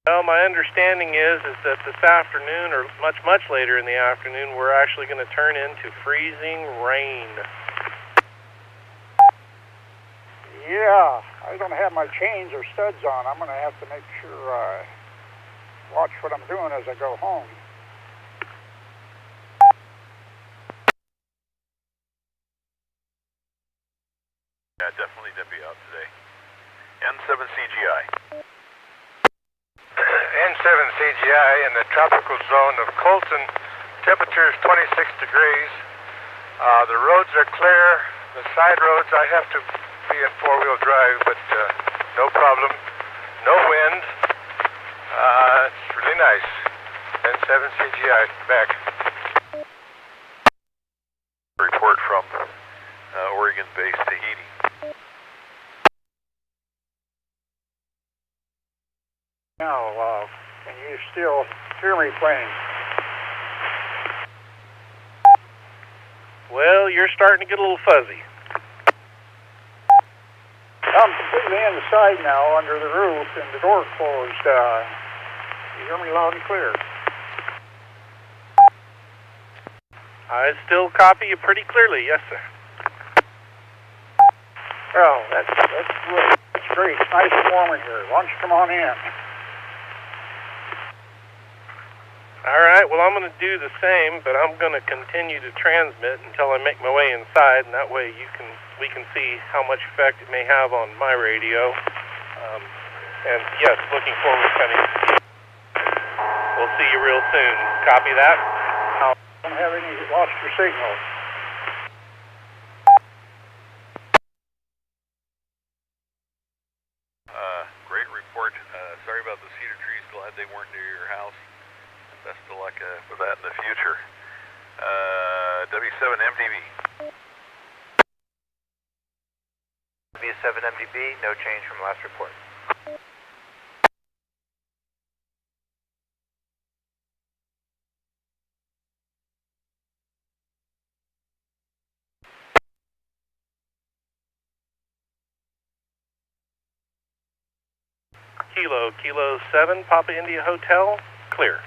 Well, my understanding is that this afternoon, or much later in the afternoon, we're actually going to turn into freezing rain. Yeah, I don't have my chains or studs on. I'm going to have to make sure I watch what I'm doing as I go home. Yeah, definitely didn't be out today. N7CGI. N7CGI in the tropical zone of Colton. Temperature is 26 degrees. The roads are clear. The side roads, I have to be in four-wheel drive, but no problem. No wind. It's really nice. N7CGI, back. Report from Oregon-based Tahiti. Now, can you still hear me playing? Well, you're starting to get a little fuzzy. I'm completely inside now, under the roof, and the door closed. You hear me loud and clear? I still copy you pretty clearly, yes, sir. Well, that's great. That's great. It's nice and warm in here. Why don't you come on in? All right, well, I'm going to do the same, but I'm going to continue to transmit until I make my way inside, and that way we can see how much effect it may have on my radio. And yes, looking forward to coming. We'll see you real soon. Copy that? I don't have any, lost your signal. Great report. Sorry about the cedar trees. Glad they weren't near your house. Best of luck with that in the future. W7MDB. W7MDB, no change from last report. Kilo 7, Papa India Hotel, clear.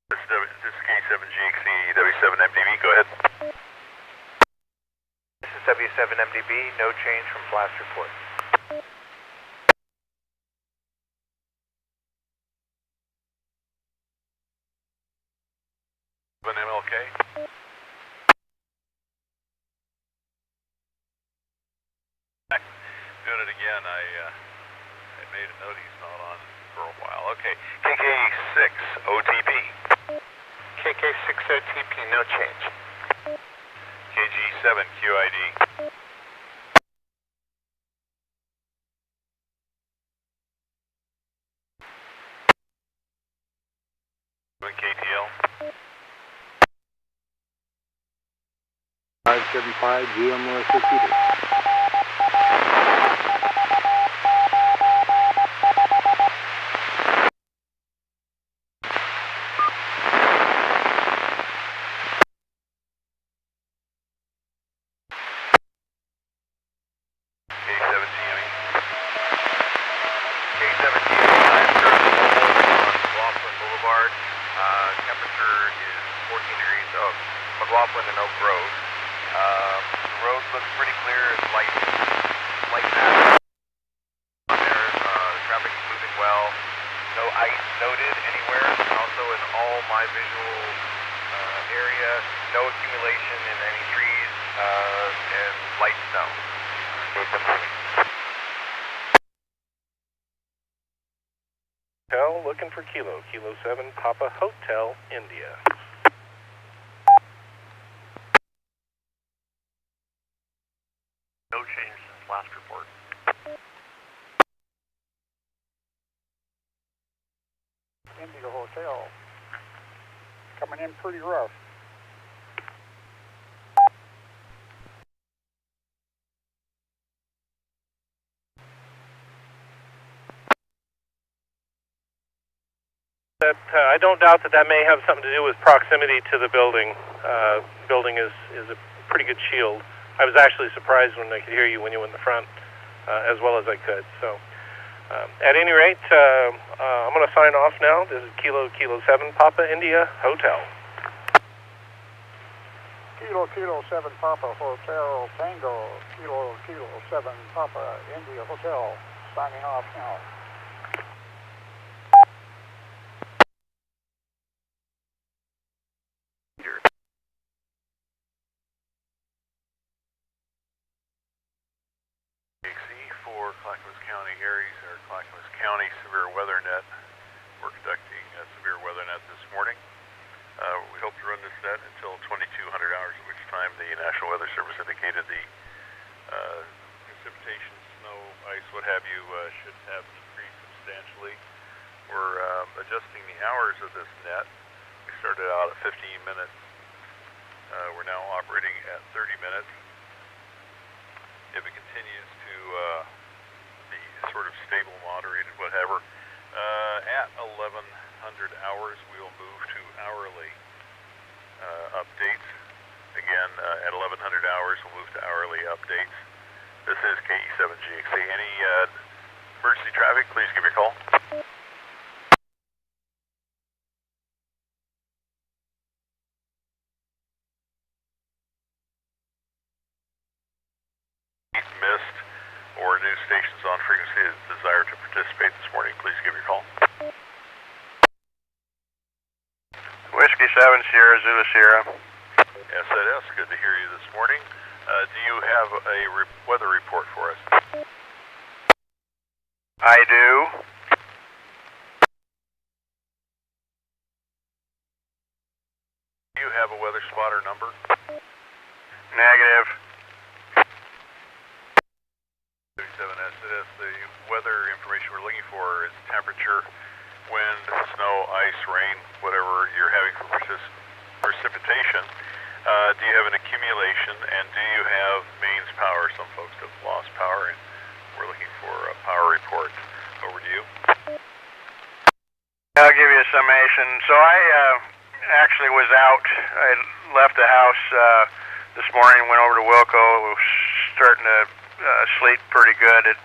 This is K7GXC, W7MDB, go ahead. This is W7MDB, no change from last report. An MLK. Doing it again. I made a note he's not on for a while. Okay. KK6 OTP. KK6 OTP, no change. KG7 QID. KTL. 575 GM repeated. Temperature is 14 degrees of McLaughlin and Oak Grove. The road looks pretty clear. It's light path on there. The traffic is moving well. No ice noted anywhere. Also in all my visual area, no accumulation in any trees and light snow. Looking for Kilo 7, Papa Hotel, India. No change since last report. Indigo Hotel. Coming in pretty rough. That I don't doubt that may have something to do with proximity to the building. Building is a pretty good shield. I was actually surprised when I could hear you when you were in the front, as well as I could. So, at any rate, I'm going to sign off now. This is Kilo 7 Papa India Hotel. Kilo 7 Papa Hotel Tango. Kilo 7 Papa India Hotel. Signing off now. For Clackamas County Aries, or Clackamas County Severe Weather Net. We're conducting a severe weather net this morning. We hope to run this net until 2200 hours, at which time the National Weather Service indicated the precipitation, snow, ice, what have you, should have decreased substantially. We're adjusting the hours of this net. We started out at 15 minutes. We're now operating at 30 minutes. If it continues to be sort of stable, moderated, whatever, at 1100 hours we will move to hourly updates. Again, at 1100 hours we'll move to hourly updates. This is KE7GXC. Any emergency traffic, please give me a call. Missed or new stations on frequency that desire to participate this morning, please give your call. Whiskey 7 Sierra Zulu Sierra. SAS, good to hear you this morning. Do you have a weather report for us? I do. Do you have a weather spotter number? Negative. 37 the weather information we're looking for is temperature, wind, snow, ice, rain, whatever you're having for precipitation. Do you have an accumulation, and do you have mains power? Some folks have lost power, and we're looking for a power report. Over to you. I'll give you a summation. So I actually was out. I left the house this morning, went over to Wilco. It was starting to sleep pretty good at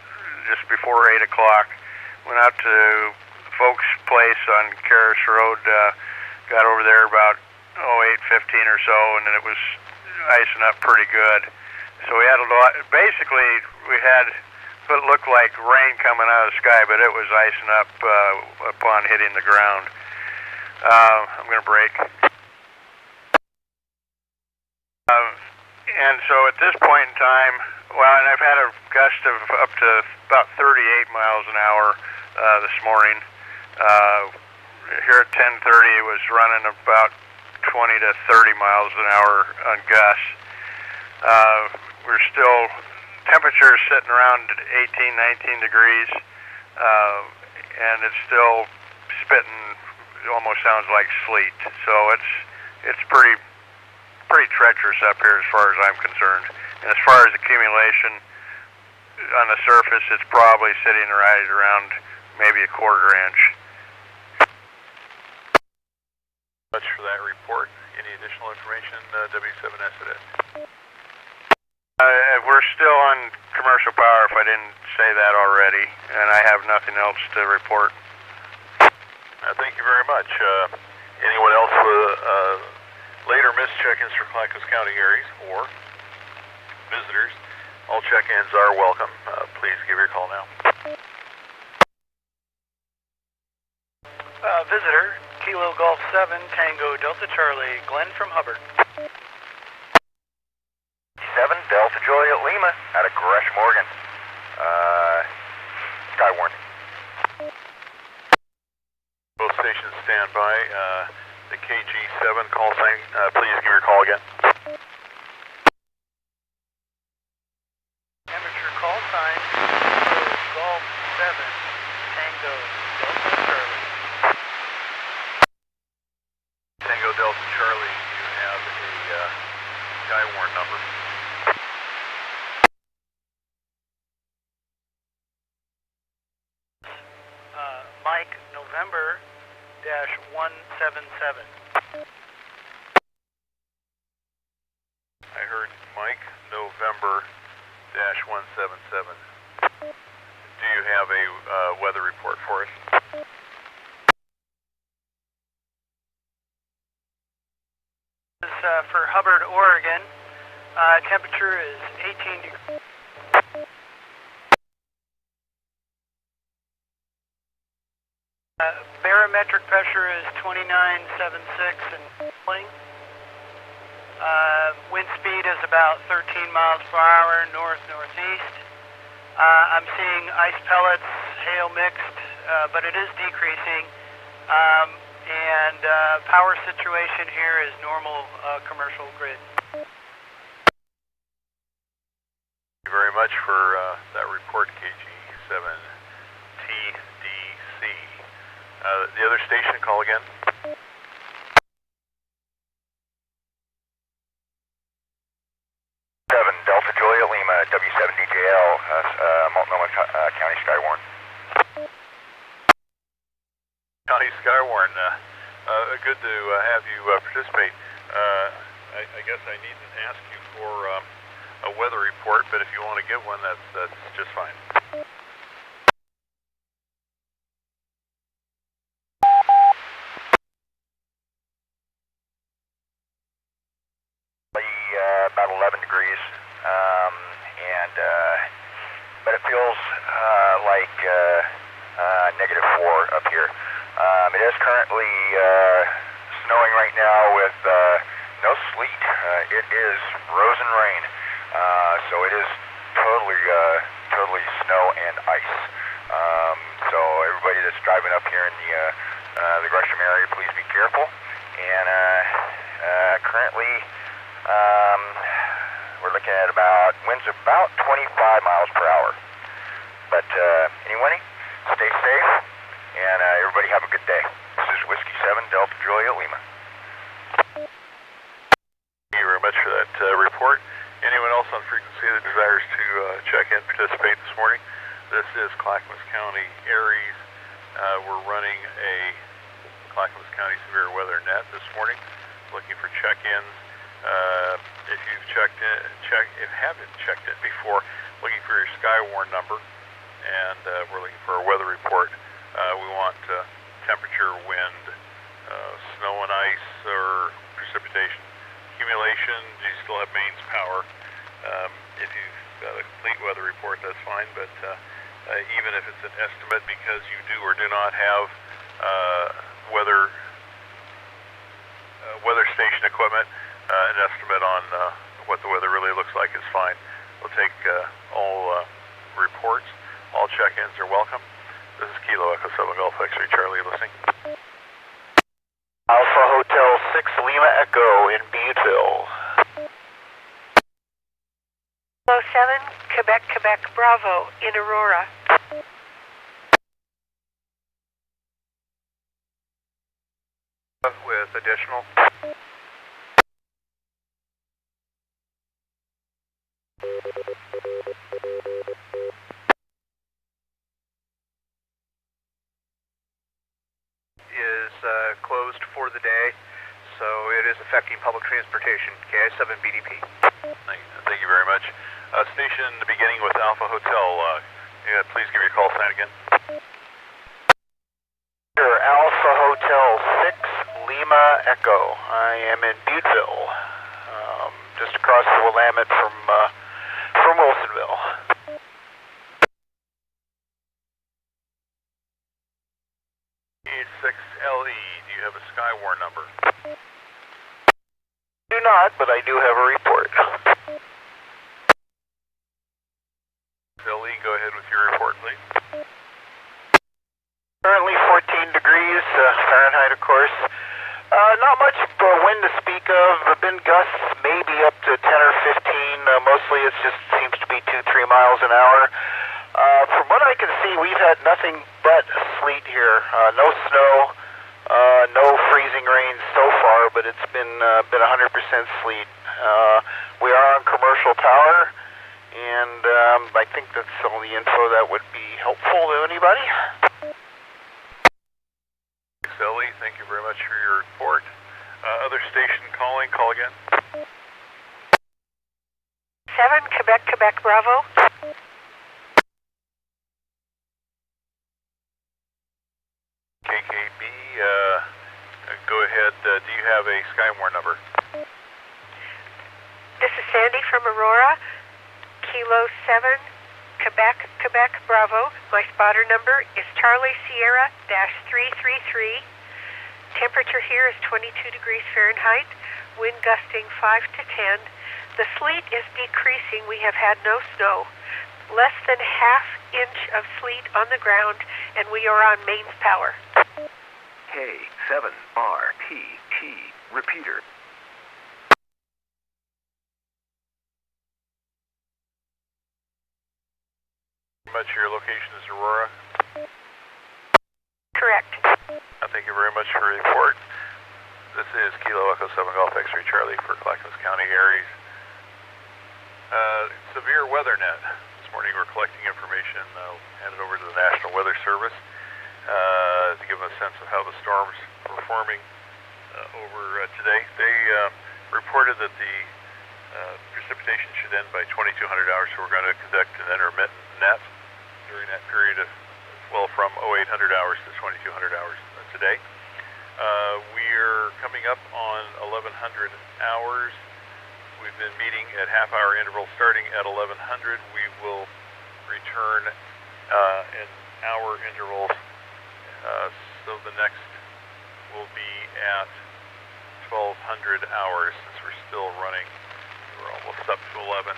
just before 8 o'clock. Went out to folks' place on Karras Road, got over there about 8:15 or so, and then it was icing up pretty good. So we had a lot. Basically, we had what looked like rain coming out of the sky, but it was icing up upon hitting the ground. I'm going to brake. And so at this point in time, well, and I've had a gust of up to about 38 miles an hour this morning. Here at 10:30, it was running about 20 to 30 miles an hour on gusts. We're still, temperature is sitting around 18, 19 degrees, and it's still spitting, it almost sounds like sleet. So it's pretty treacherous up here as far as I'm concerned. And as far as accumulation on the surface, it's probably sitting right around maybe a quarter inch. Much for that report. Any additional information, W7S? We're still on commercial power, if I didn't say that already, and I have nothing else to report. Thank you very much. Anyone else with later missed check-ins for Clackamas County Aries or visitors? All check-ins are welcome. Please give your call now. Visitor, Kilo Golf 7, Tango Delta Charlie, Glenn from Hubbard. 7 Delta Juliet Lima out of Gresh Morgan. Sky warning. Both stations stand by. The KG7 call sign, please give your call again. Amateur call sign, Kilo Golf 7, Tango Delta Charlie. Tango Delta Charlie, you have a Skywarn number. Mike November 177. I heard Mike November dash 177. Do you have a weather report for us? This is for Hubbard, Oregon. Temperature is 18 degrees. Barometric pressure is 29.76 and cooling. Wind speed is about 13 miles per hour, north-northeast. I'm seeing ice pellets, hail mixed, but it is decreasing. And power situation here is normal commercial grid. Thank you very much for that report, KG7TDC. The other station, call again. Delta Juliet Lima, W7DJL, Multnomah County Skywarn. County Skywarn, good to have you participate. I guess I needn't ask you for a weather report, but if you want to give one, that's just fine. About 11 degrees, but it feels like -4 up here. It is currently snowing right now with no sleet. It is rose and rain, so it is totally snow and ice. So everybody that's driving up here in the Gresham area, please be careful. And currently, we're looking at winds about 25 miles per hour. But anyway, stay safe, and everybody have a good day. This is Whiskey 7 Delta Juliet Lima. Thank you very much for that report. Anyone else on frequency that desires to check in, participate this morning? This is Clackamas County Aries. We're running a Clackamas County Severe Weather Net this morning, looking for check-ins. If you've haven't checked it before, looking for your Skywarn number, and we're looking for a weather report. We want temperature, wind, snow and ice, or precipitation. Accumulation, do you still have mains power? If you've got a complete weather report, that's fine, but even if it's an estimate because you do or do not have weather station equipment, an estimate on what the weather really looks like is fine. We'll take all reports. All check-ins are welcome. This is Kilo Echo 7 Golf X-Ray Charlie listening. Alpha Hotel 6 Lima Echo in Beadville. 07 Quebec Bravo in Aurora. With additional. Is closed for the day, so it is affecting public transportation. KI7 BDP. Thank you very much. Station beginning with Alpha Hotel. Please give your call sign again. Here, Alpha Hotel 6 Lima Echo. I am in Butteville, just across the Willamette from Wilsonville. 6LE, do you have a Skywarn number? Do not, but I do have a report. LE, go ahead with your report, please. Currently 14 degrees Fahrenheit, of course. Not much wind to speak of. Been gusts maybe up to 10 or 15. Mostly it just seems to be 2-3 miles an hour. From what I can see, we've had nothing but sleet here. No snow, no freezing rain so far, but it's been 100% sleet. We are on commercial power, and I think that's all the info that would be helpful to anybody. Ellie, thank you very much for your report. Other station calling, call again. 7, Quebec, Quebec, Bravo. KKB, go ahead. Do you have a Skymore number? This is Sandy from Aurora. Kilo 7, Quebec, Quebec, Bravo. My spotter number is Charlie Sierra -333. Temperature here is 22 degrees Fahrenheit. Wind gusting 5 to 10. The sleet is decreasing. We have had no snow. Less than ½ inch of sleet on the ground, and we are on mains power. K7RPT, repeater. Much your location is Aurora. Correct. Thank you very much for your report. This is Kilo Echo 7 Golf X-Ray Charlie for Clackamas County, Aries. Severe weather net. This morning we're collecting information. I'll hand it over to the National Weather Service to give them a sense of how the storms are performing over today. They reported that the precipitation should end by 2200 hours, so we're going to conduct an intermittent net during that period of, well, from 0800 hours to 2200 hours today. We're coming up on 1100 hours. We've been meeting at half-hour intervals starting at 1100. We will return in hour intervals, so the next will be at 1200 hours since we're still running. We're almost up to 11.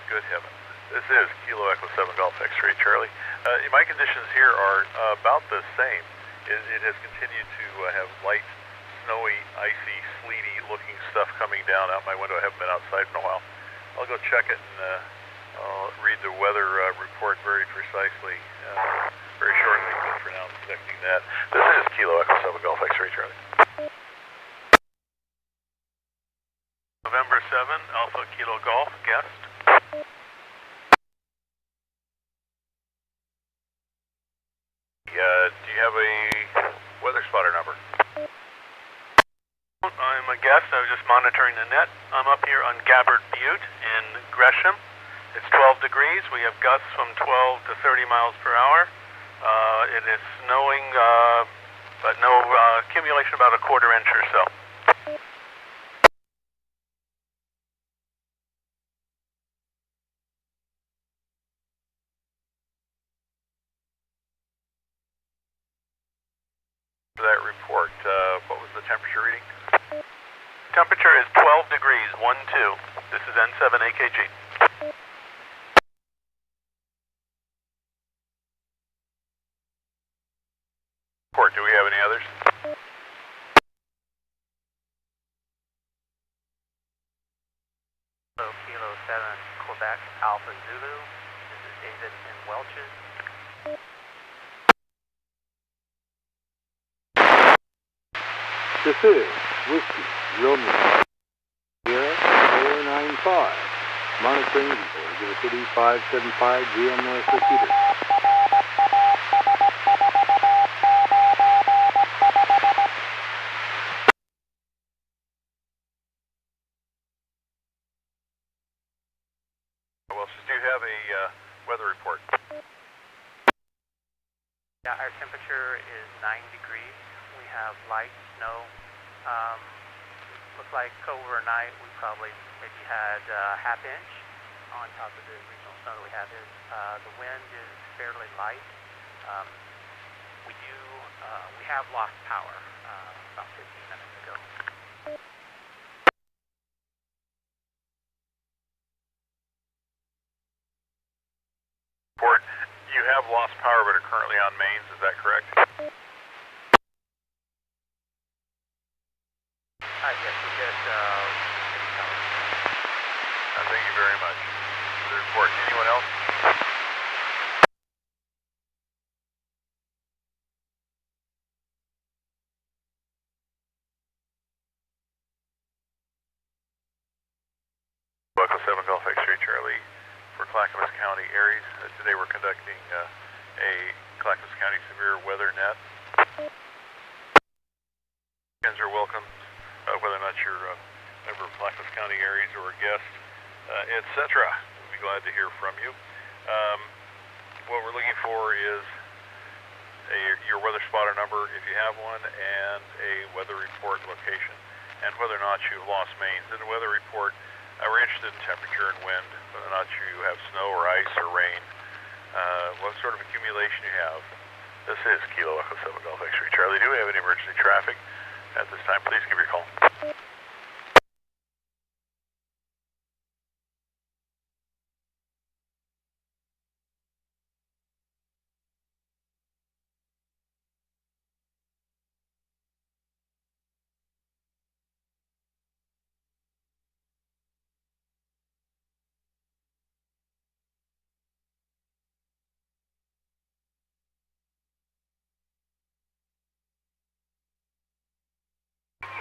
Good heavens. This is Kilo Echo 7 Golf X-Ray Charlie. My conditions here are about the same. It has continued to have light, snowy, icy, sleety looking stuff coming down out my window. I haven't been outside in a while. I'll go check it and I'll read the weather report very precisely very shortly. But for now, I'm conducting that. This is Kilo Echo 7 Golf X-Ray Charlie. November 7, Alpha Kilo Golf, guest. Do you have a weather spotter number? I'm a guest. I was just monitoring the net. I'm up here on Gabbard Butte in Gresham. It's 12 degrees. We have gusts from 12 to 30 miles per hour. It is snowing, but no accumulation, about a quarter inch or so. That report, what was the temperature reading? Temperature is 12 degrees, 12. This is N7 AKG. Report, do we have any others? Kilo 7 Quebec Alpha Zulu. This is David in Welches. This is Whiskey Romeo Sierra 495, monitoring River City 575 GM North repeater. Welches, do you have a weather report? Yeah, our temperature is 9 degrees. We have light snow. Looks like overnight we probably maybe had ½ inch on top of the regional snow that we have. The wind is fairly light. We have lost power about 15 minutes ago. Report, you have lost power but are currently on mains, is that correct? Yes, we did. Thank you very much for the report. Anyone else? Echo 7 Golf X-Ray Charlie for Clackamas County, Aries. Today we're conducting a Clackamas County severe weather net. Fans are welcome, whether or not you're a member of Clackamas County areas or a guest, etc. We'll be glad to hear from you. What we're looking for is your weather spotter number, if you have one, and a weather report location, and whether or not you've lost mains. In the weather report, we're interested in temperature and wind, whether or not you have snow or ice or rain, what sort of accumulation you have. This is Kilo Echo 7 Golf X-Ray Charlie. Do we have any emergency traffic at this time? Please give your call.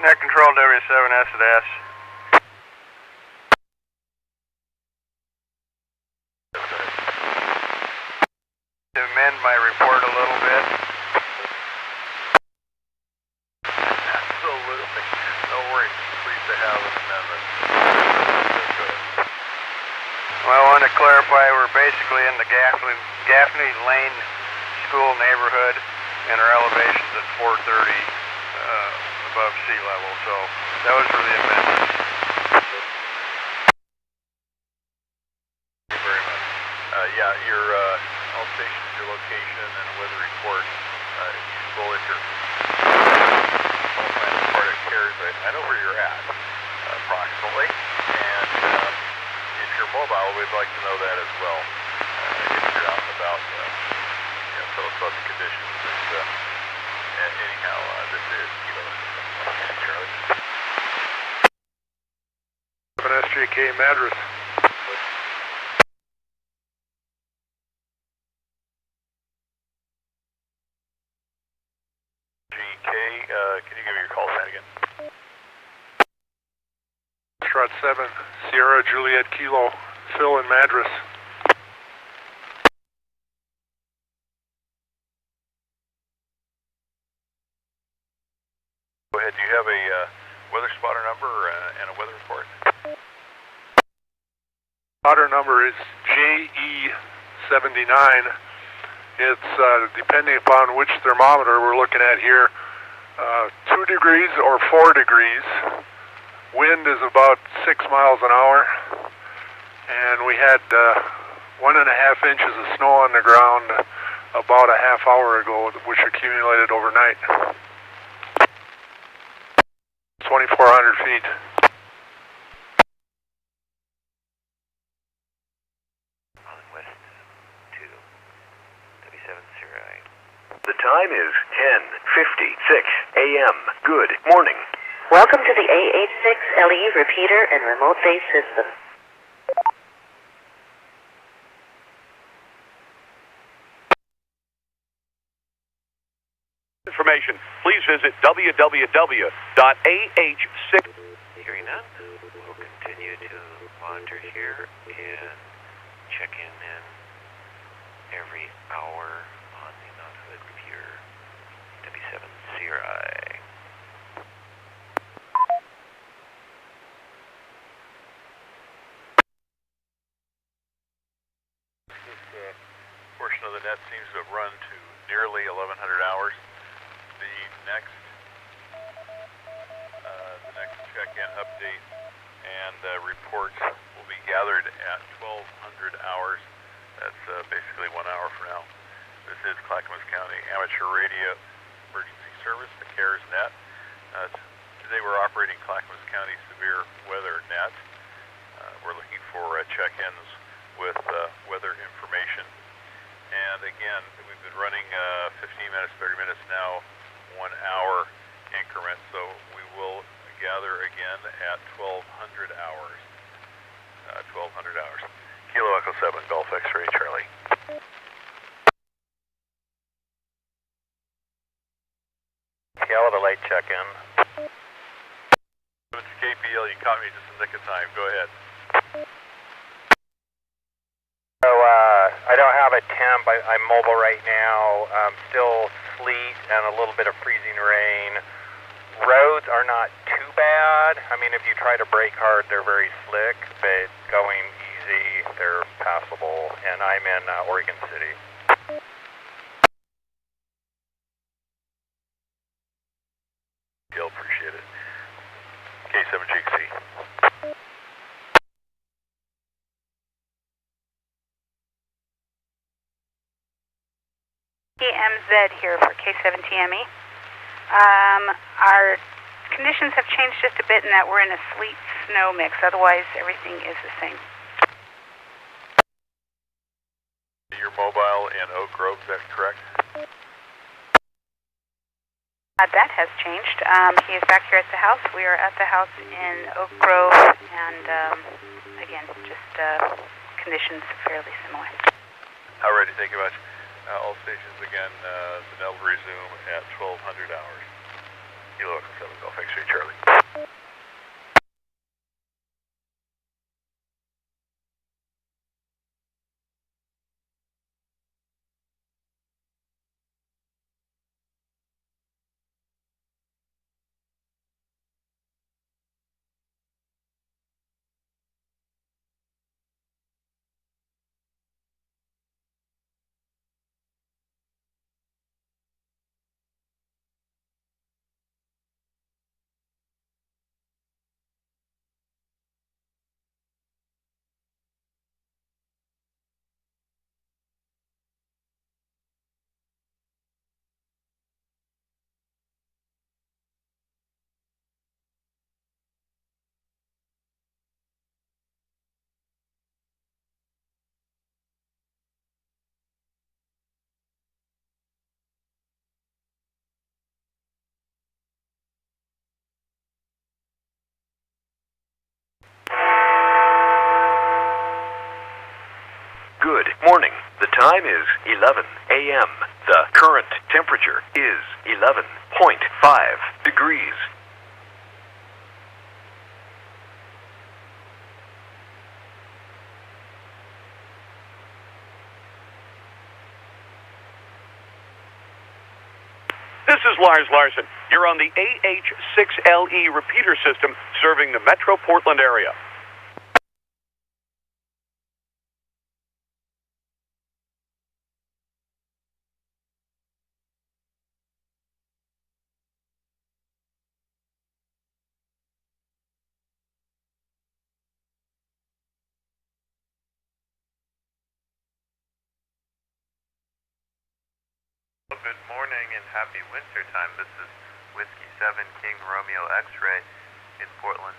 Net control W7S at S. To amend my report a little bit. Absolutely. No worries. Pleased to have an amendment. Well, I want to clarify we're basically in the Gaffney Lane School neighborhood, and our elevation's at 430 above sea level, so that was for the amendment. Thank you very much. Yeah, your all stations, your location, and a weather report is useful if you're part of CARES. I know where you're at, approximately, and if you're mobile, we'd like to know that as well. If you're out and about, tell us about the conditions. And anyhow, this is Kilo Charlie. SJK Madras. GK, can you give me your call sign again? Strut 7, Sierra Juliet Kilo, Phil in Madras. Go ahead. Do you have a weather spotter number and a weather report? Spotter number is JE79. It's depending upon which thermometer we're looking at here, 2 degrees or 4 degrees. Wind is about 6 miles an hour, and we had 1.5 inches of snow on the ground about a half hour ago, which accumulated overnight. 2,400 feet. West to W7 Sierra. The time is 10:56 a.m. Good morning. Welcome to the A86 LE repeater and remote base system. Information, please visit www.ah6. Hearing none, we'll continue to monitor here and check in every hour on the Mount Hood repeater W7 Sierra. This portion of the net seems to have run to nearly 1,100 hours. The next check-in update and reports will be gathered at 1,200 hours. That's basically 1 hour from now. This is Clackamas County Amateur Radio Emergency Service, the CARES net. Today we're operating Clackamas County Severe Weather net. We're looking for check-ins with weather information. And again, we've been running 15 minutes, 30 minutes now, 1 hour increments, so we will gather again at 1,200 hours. 1,200 hours. Kilo Echo 7, Golf X-Ray Charlie. Yellow to late check-in. It's KPL, you caught me just in the nick of time. Go ahead. So, I don't have a temp. I'm mobile right now. Still sleet and a little bit of freezing rain. roads are not too bad. I mean, if you try to brake hard, they're very slick, but going easy, they're passable. And I'm in Oregon City. Gil, appreciate it. K7GC. EMZ here for K7TME. Our conditions have changed just a bit in that we're in a sleet-snow mix. Otherwise, everything is the same. You're mobile in Oak Grove, is that correct? That has changed. He is back here at the house. We are at the house in Oak Grove, and again, just conditions fairly similar. Alrighty, thank you much. All stations again, the net will resume at 1200 hours. Kilo Echo 7 Golf X-ray Charlie. Good morning. The time is 11 a.m. The current temperature is 11.5 degrees. This is Lars Larson. You're on the AH6LE repeater system serving the Metro Portland area. Good morning and happy winter time. This is Whiskey 7 King Romeo X-ray in Portland.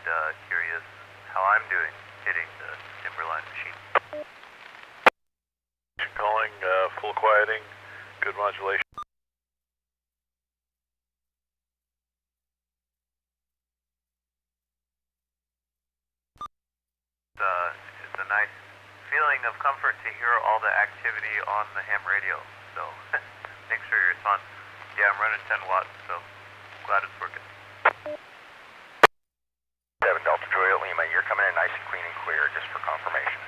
Curious how I'm doing hitting the Timberline machine. Calling, full quieting, good modulation. It's a nice feeling of comfort to hear all the activity on the ham radio. So thanks for your response. Yeah, I'm running 10 watts, so glad it's working. 7 Delta Juliet Lima, you're coming in nice and clean and clear, just for confirmation,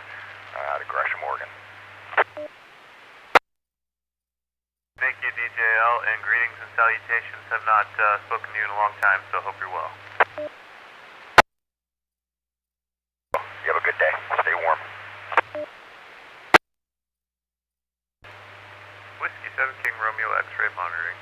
out of Gresham, Oregon. Thank you, DJL, and greetings and salutations. Have not spoken to you in a long time, so hope you're well. You have a good day. Stay warm. Whiskey 7 King Romeo X-ray monitoring.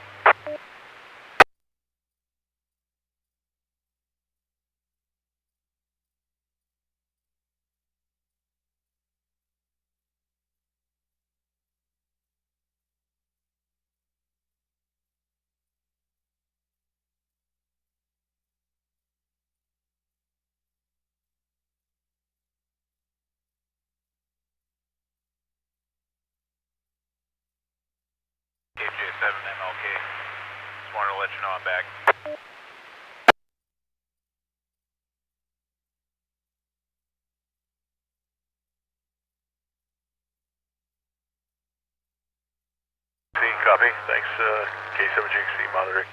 KJ7 MLK. Just wanted to let you know I'm back. Copy. Thanks, K7GC monitoring.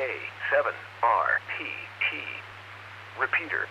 K7RPT. Repeater.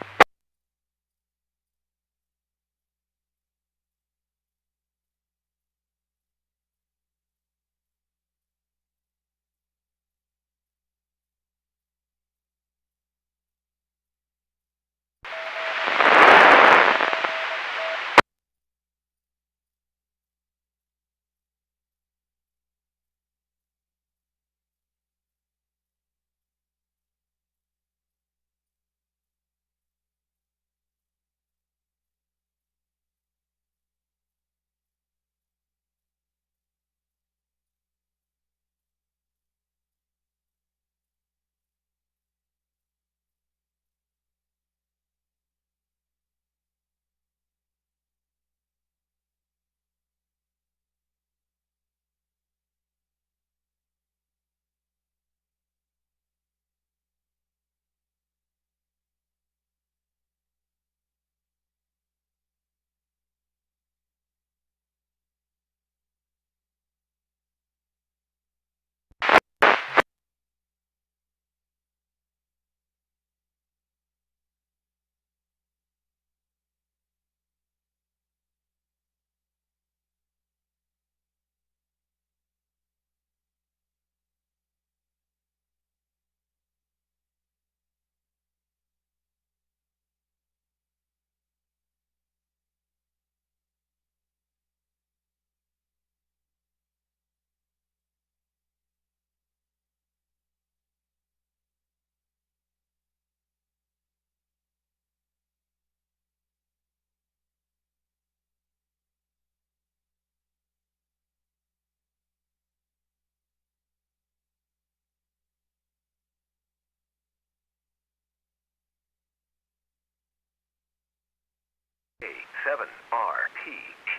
K7RPT.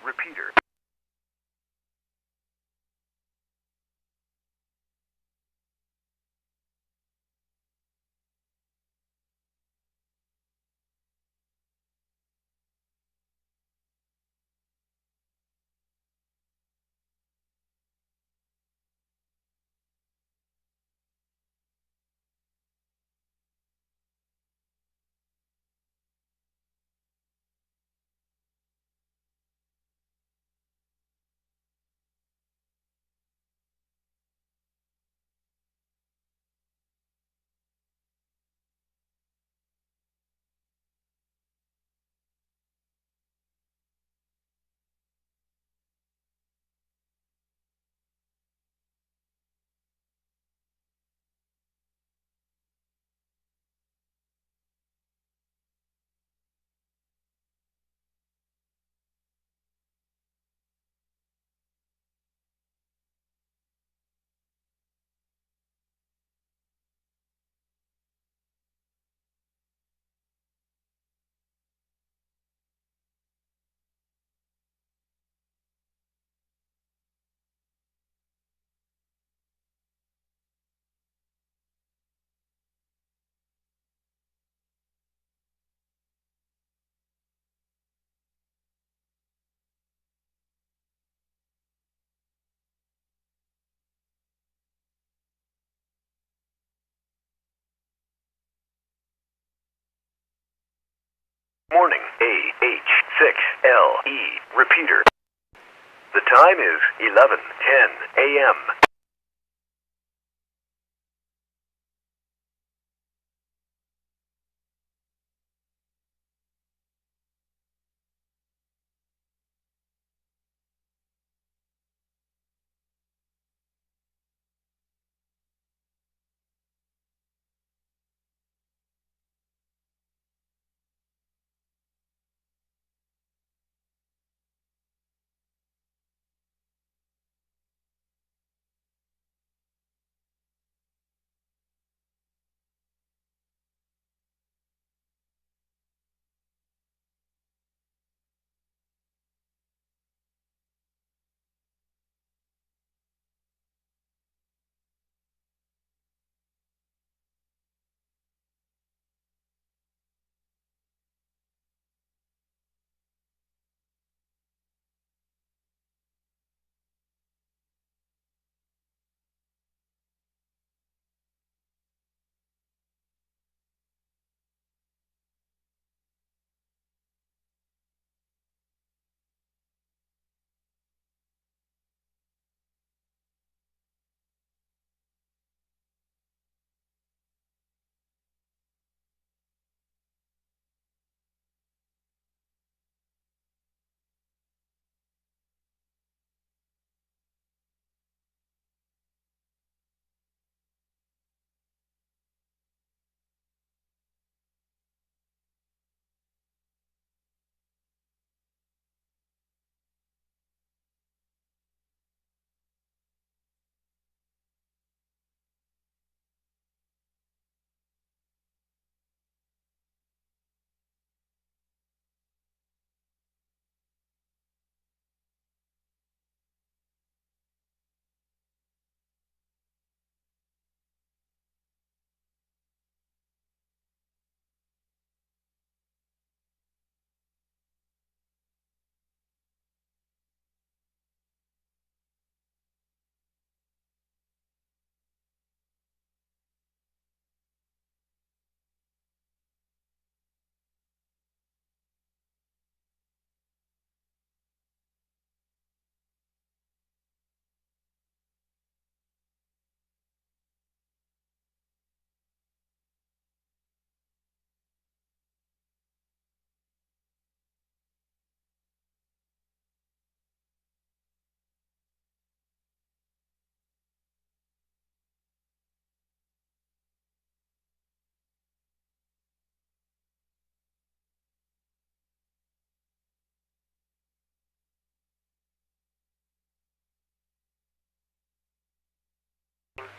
Repeater. Morning, AH6LE. Repeater. The time is 11:10 a.m.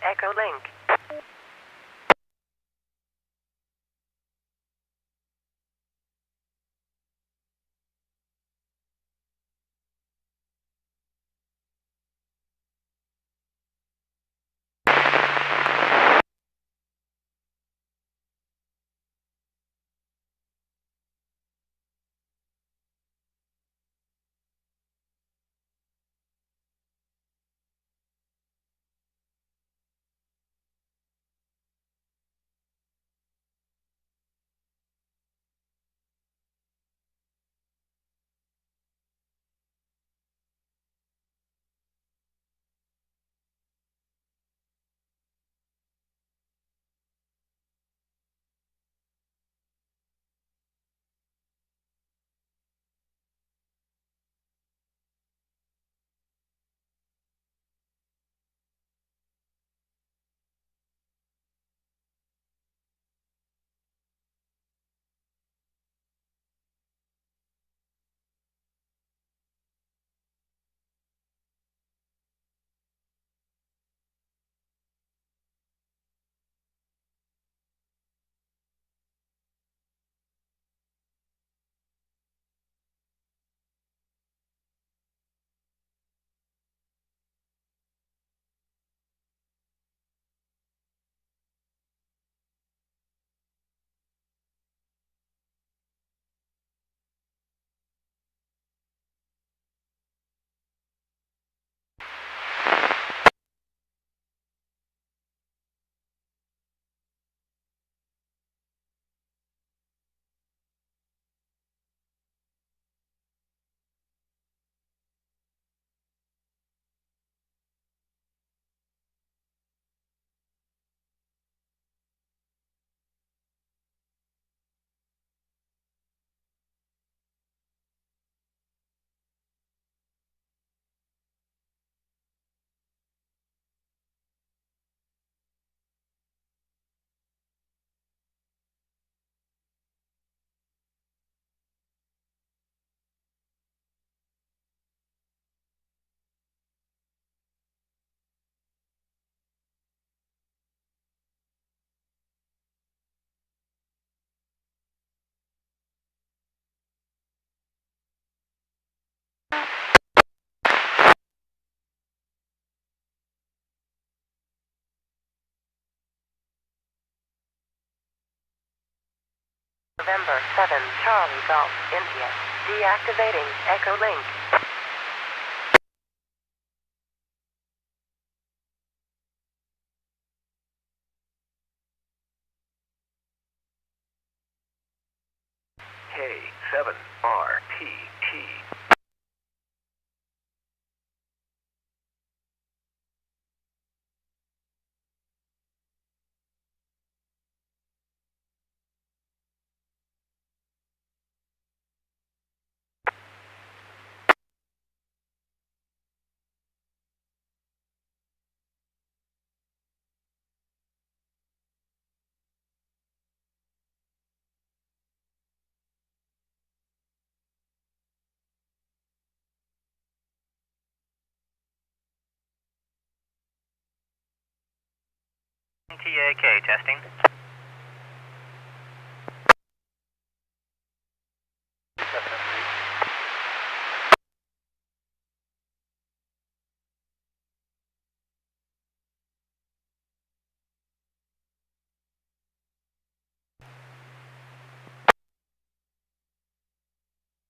Echo Link. November 7, Charlie Golf, India. Deactivating Echo Link. K7RTT. TAK testing.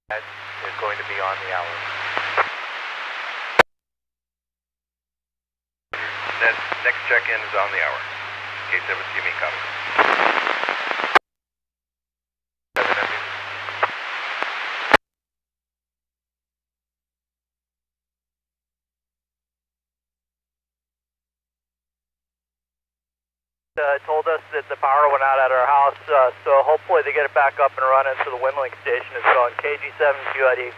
That is going to be on the hour. Next check-in is on the hour. K7CME copy. 7MB. Told us that the power went out at our house, so hopefully they get it back up and running so the WinLink station is going. KG7 QID.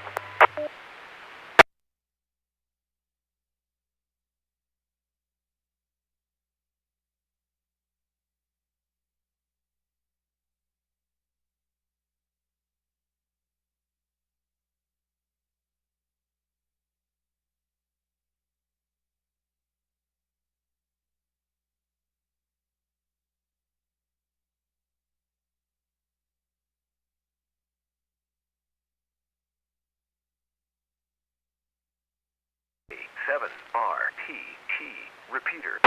7RTT. Repeater.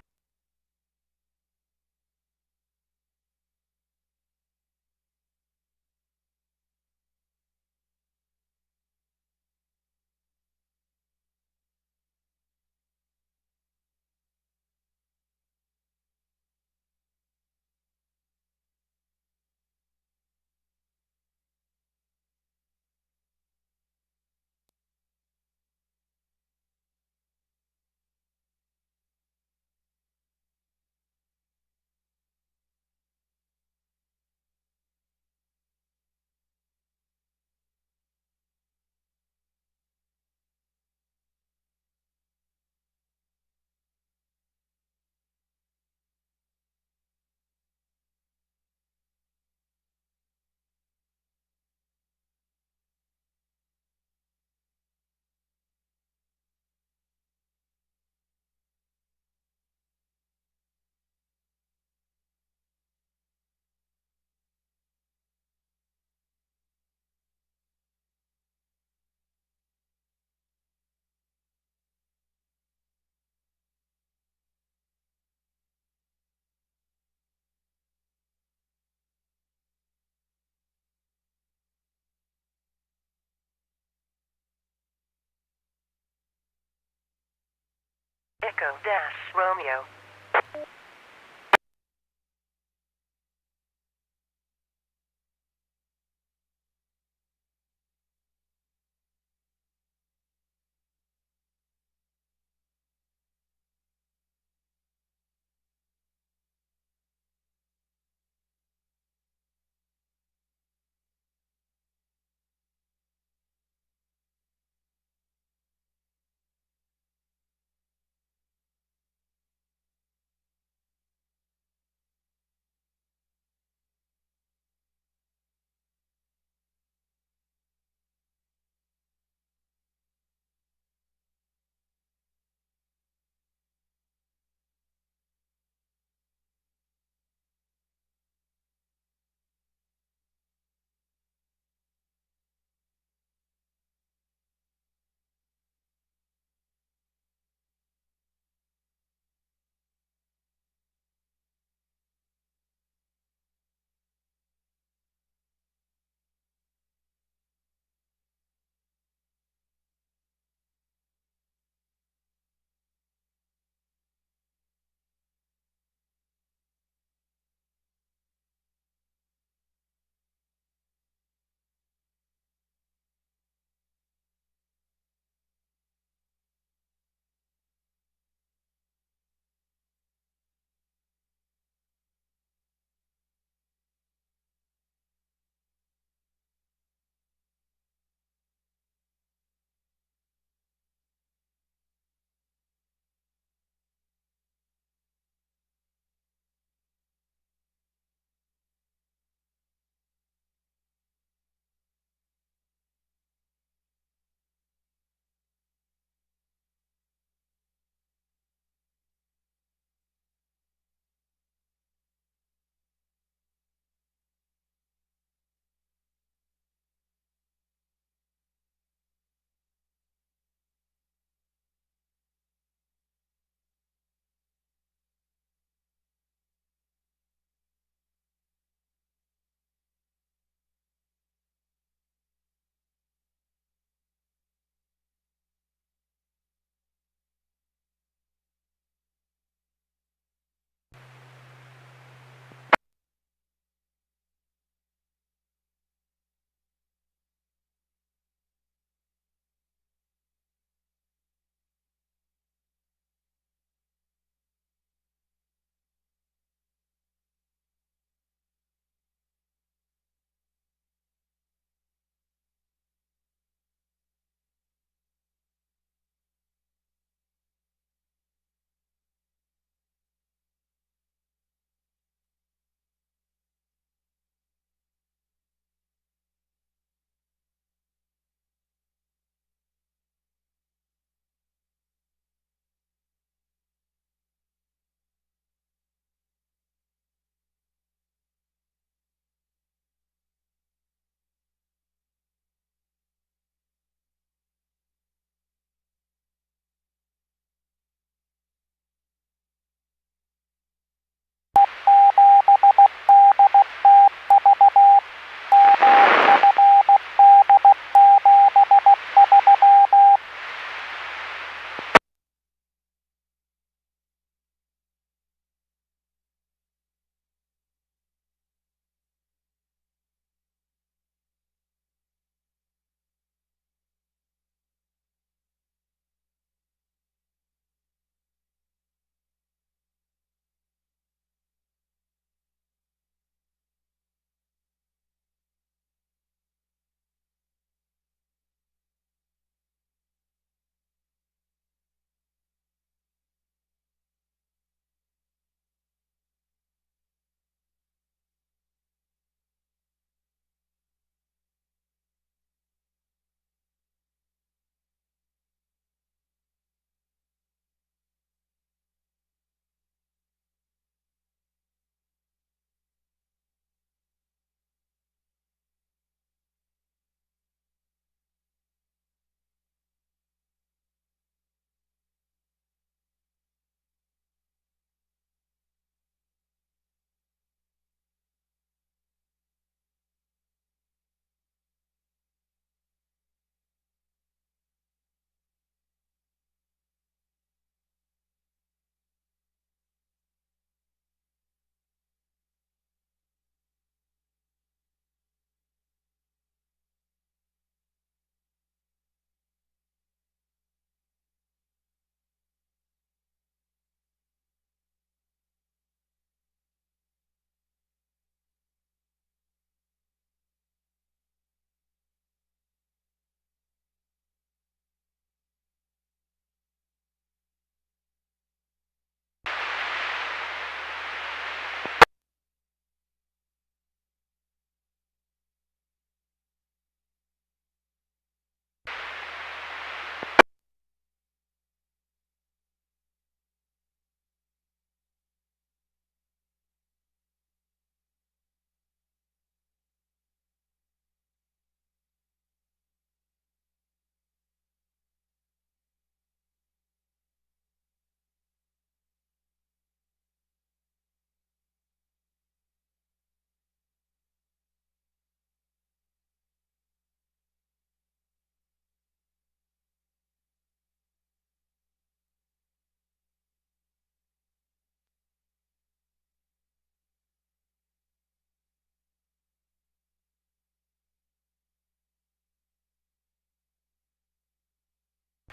Echo Dash Romeo.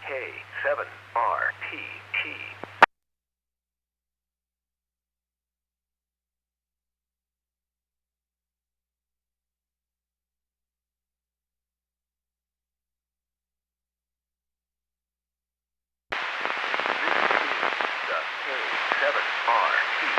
K7RTT. The K7RTT.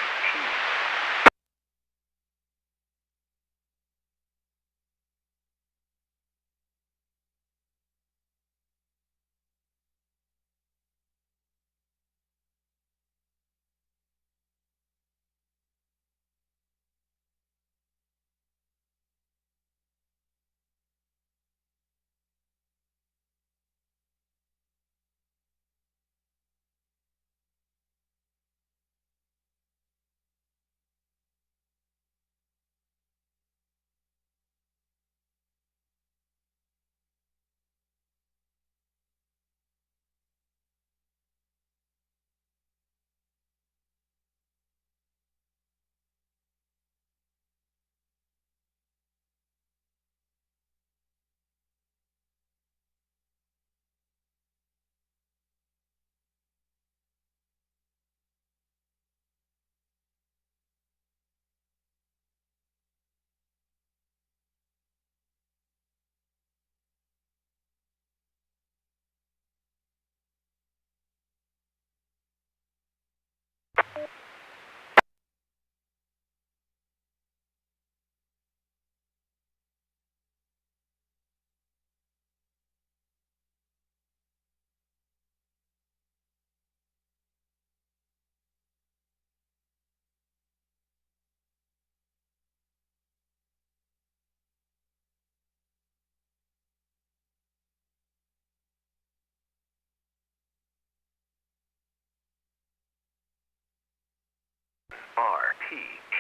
RTT.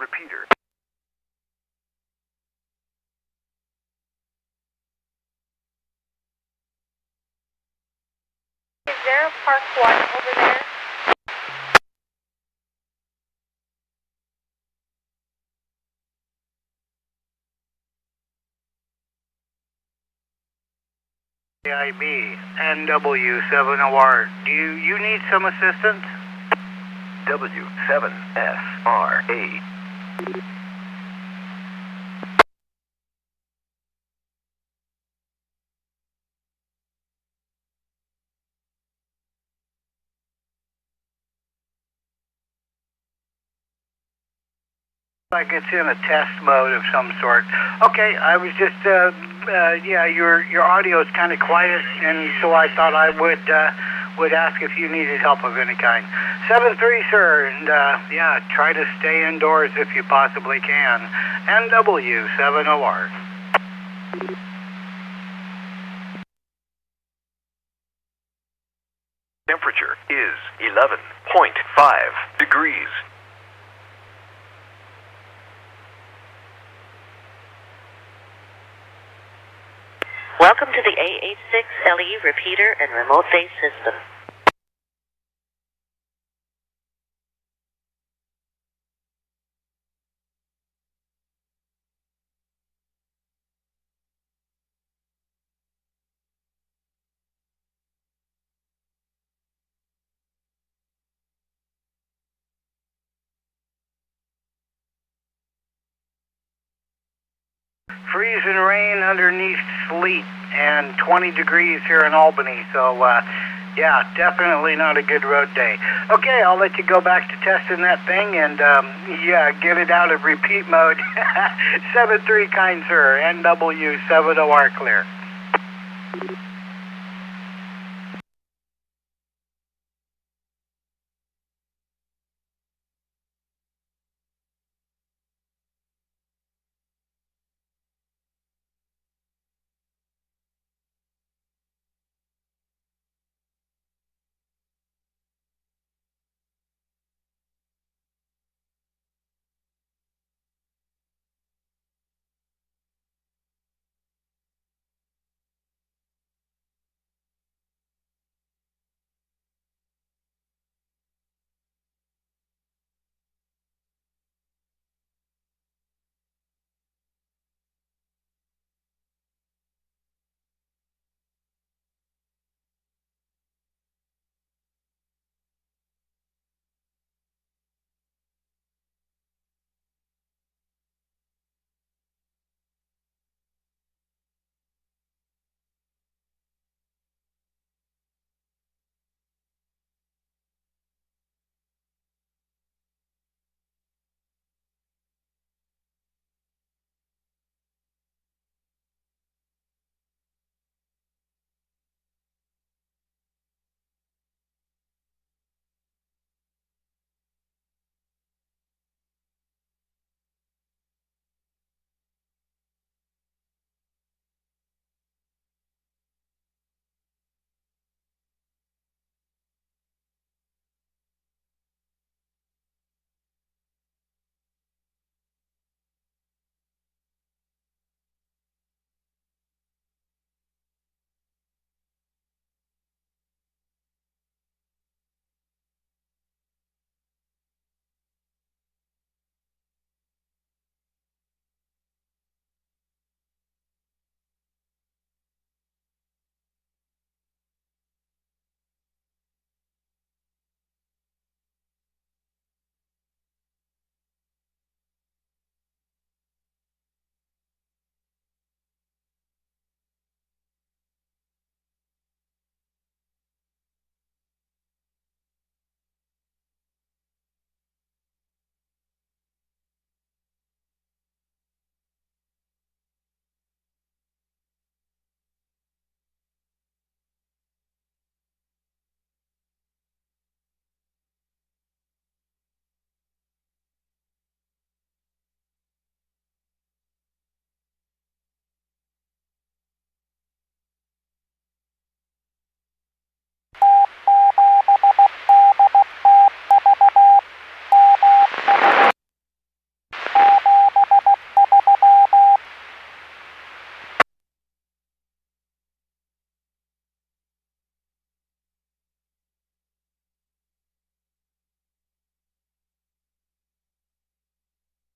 Repeater. Is there a park watch over there? IB, NW7OR. Do you need some assistance? W7SRA. Like it's in a test mode of some sort. Okay, I was just, yeah, your audio is kind of quiet, and so I thought I would ask if you needed help of any kind. 7-3, sir, and yeah, try to stay indoors if you possibly can. NW7OR. Temperature is 11.5 degrees. Welcome to the A86 LE repeater and remote base system. Freezing rain underneath sleet and 20 degrees here in Albany, so yeah, definitely not a good road day. Okay, I'll let you go back to testing that thing and yeah, get it out of repeat mode. 7-3, kind sir, NW7OR clear.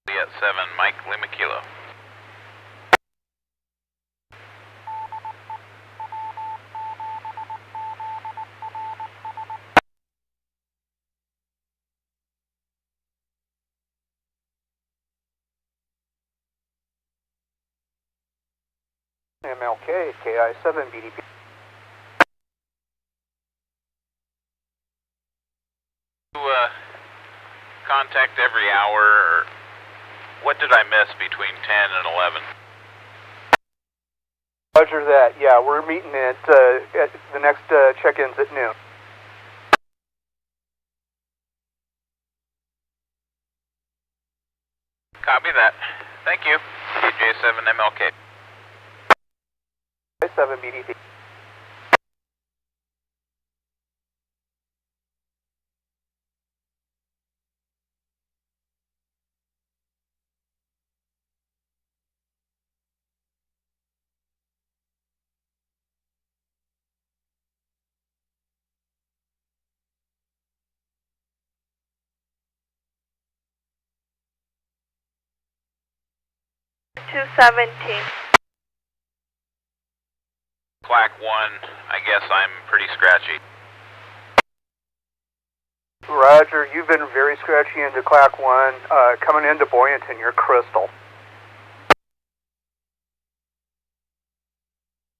At 7, Mike Lima Kilo. MLK, KI7 BDP. Contact every hour, or what did I miss between 10 and 11? Roger that. Yeah, we're meeting at the next check-ins at noon. Copy that. Thank you. KJ7 MLK. KI7 BDP. Clack 1, I guess I'm pretty scratchy. Roger, you've been very scratchy into Clack 1. Coming into Boynton, you're crystal.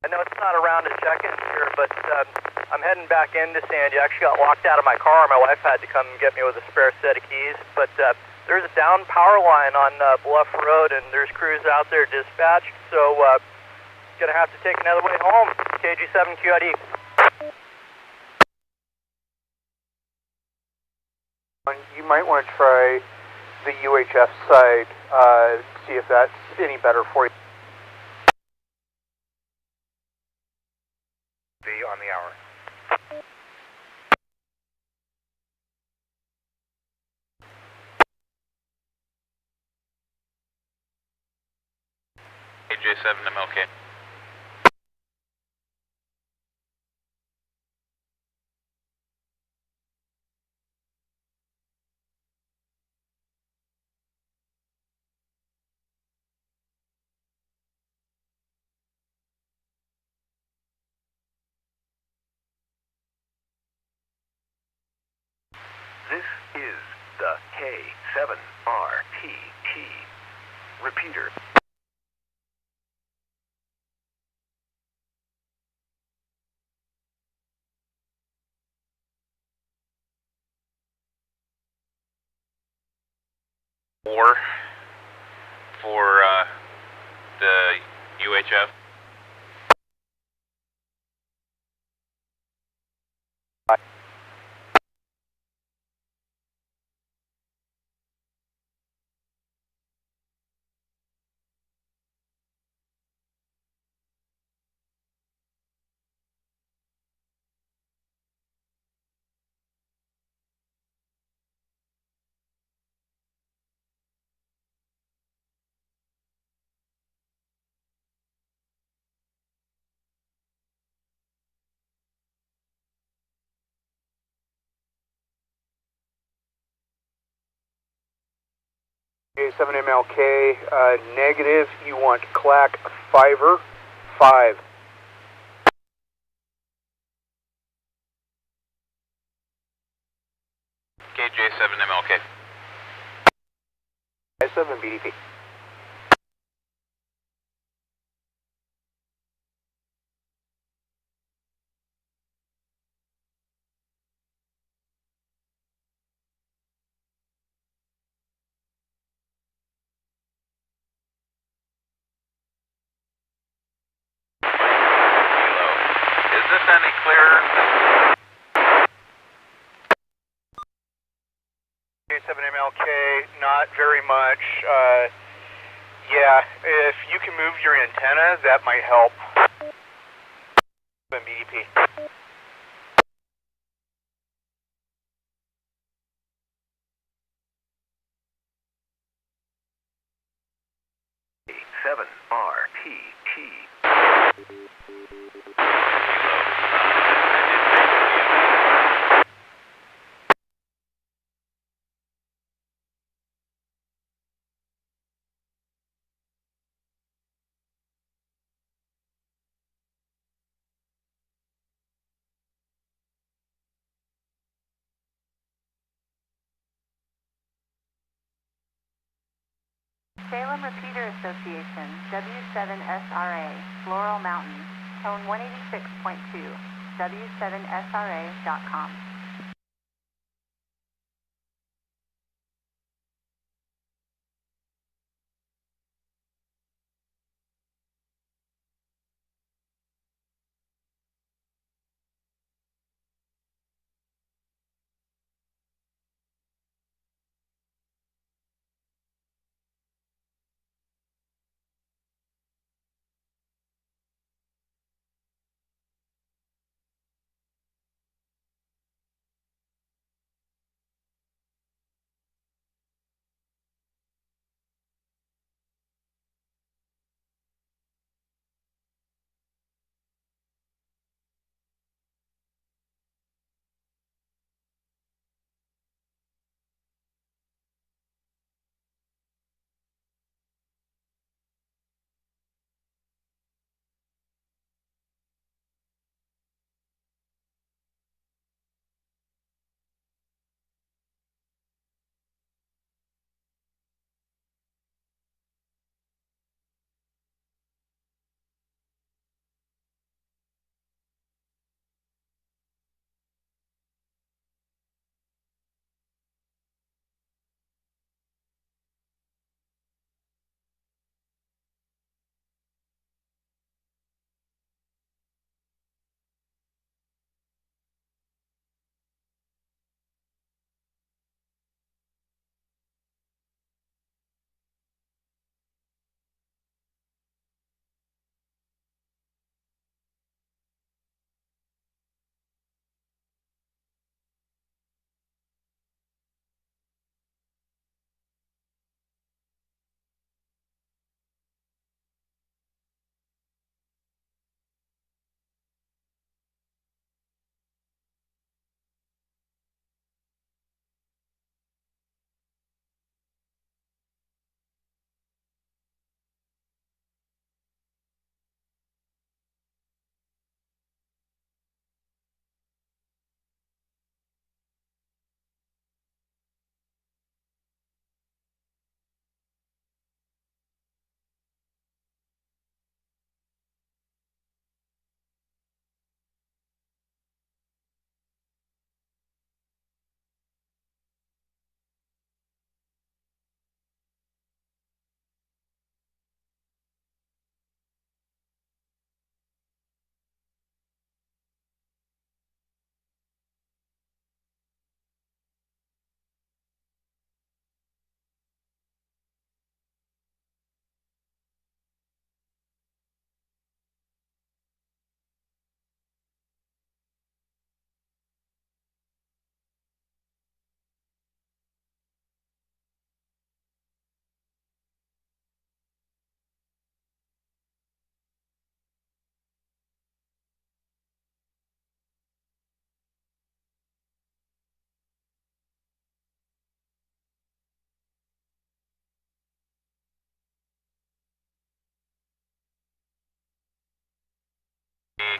I know it's not around to check in here, but I'm heading back into Sandy. I actually got locked out of my car. My wife had to come and get me with a spare set of keys. But there's a down power line on Bluff Road, and there's crews out there dispatched. So gonna have to take another way home. KG7 QID. You might want to try the UHF side, see if that's any better for you. Be on the hour. KJ7 MLK. This is the K7RTT. Repeater. War for the UHF. K7MLK, negative, you want Clack 5. KJ7MLK. KI7 BDP. Is this any clearer? K7MLK, not very much. Yeah, if you can move your antenna, that might help. BDP. K7RTT. Salem Repeater Association, W7SRA, Laurel Mountain, tone 186.2, W7SRA.com.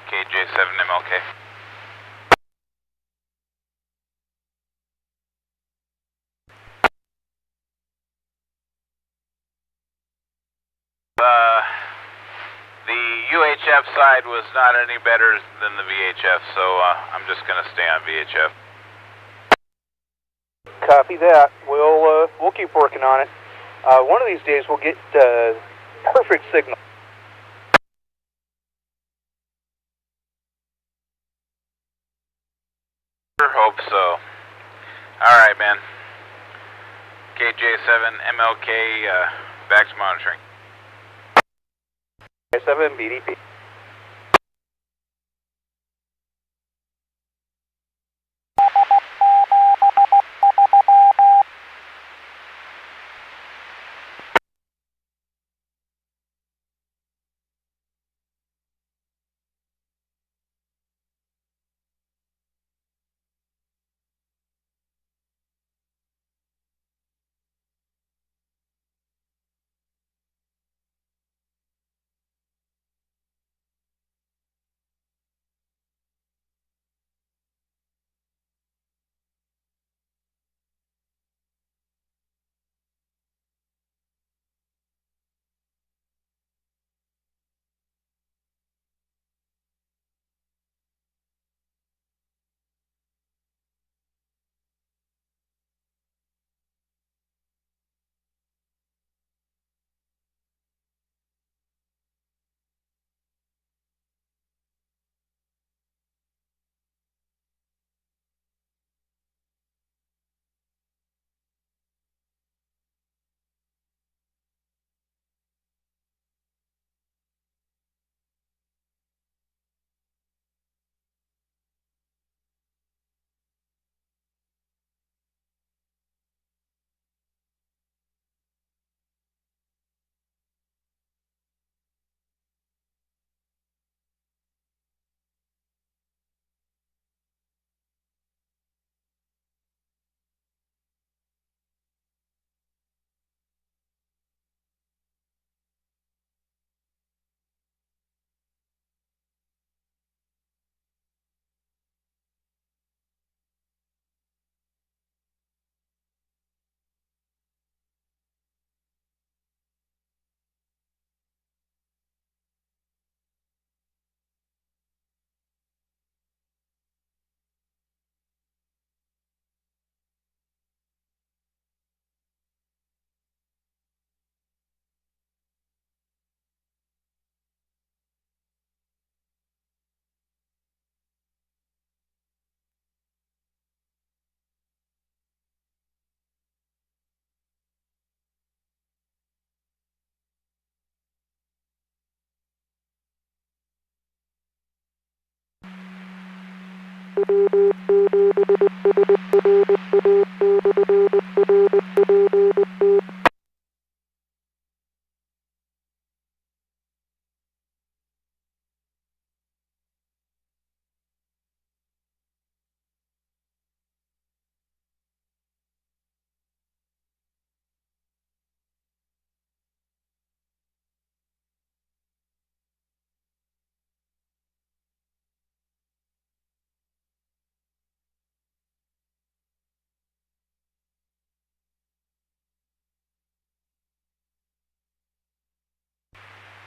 KJ7MLK. The UHF side was not any better than the VHF, so I'm just going to stay on VHF. Copy that. We'll keep working on it. One of these days we'll get perfect signal. Sure hope so. All right, man. KJ7MLK, back to monitoring. K7 BDP.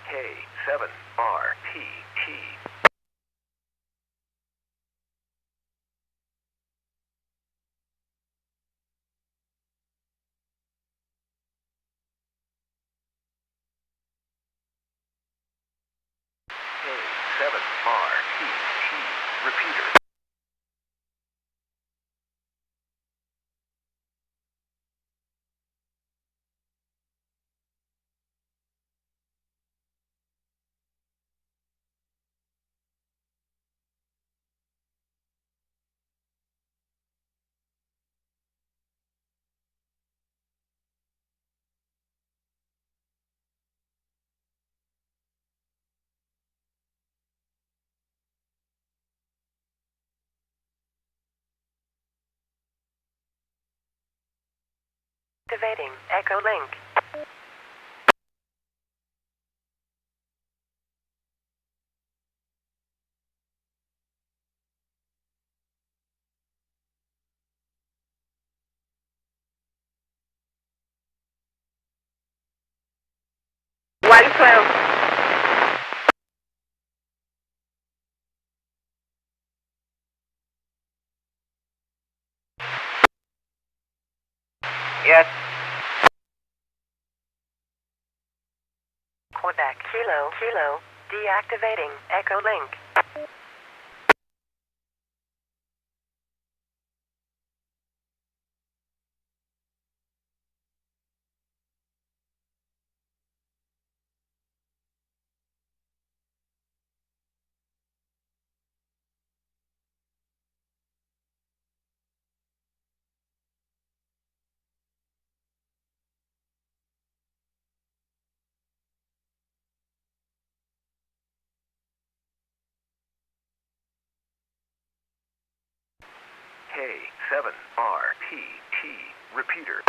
K7RTT. K7RTT. Repeater. Activating Echo Link. One twelve. Yes. Quebec Kilo. Deactivating Echo Link. K7RTT. Repeater.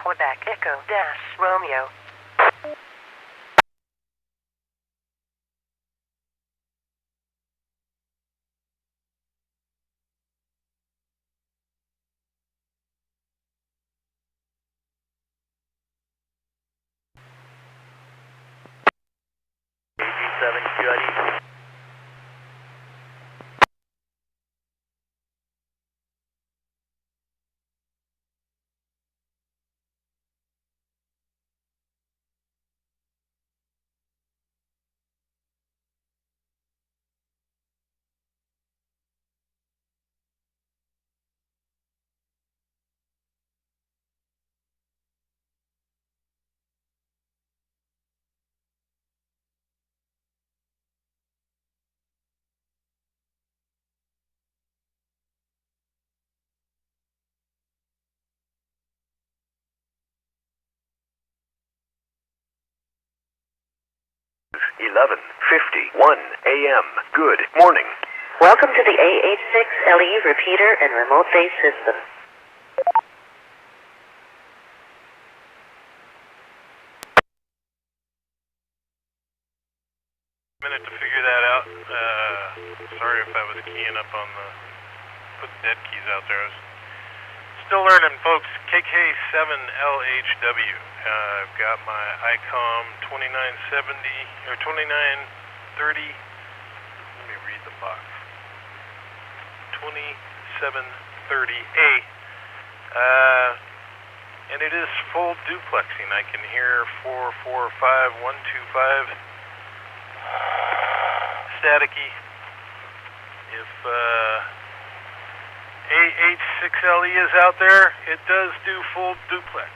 Quebec Echo Romeo. AG7 QID. 11:51 a.m. Good morning. Welcome to the A86 LE repeater and remote base system. Minute to figure that out. Sorry if I was keying up on the put dead keys out there. I was still learning, folks. KK7LHW. I've got my ICOM 2970 or 2930. Let me read the box. 2730A. And it is full duplexing. I can hear 445125. Staticky. If A86LE is out there, it does do full duplex.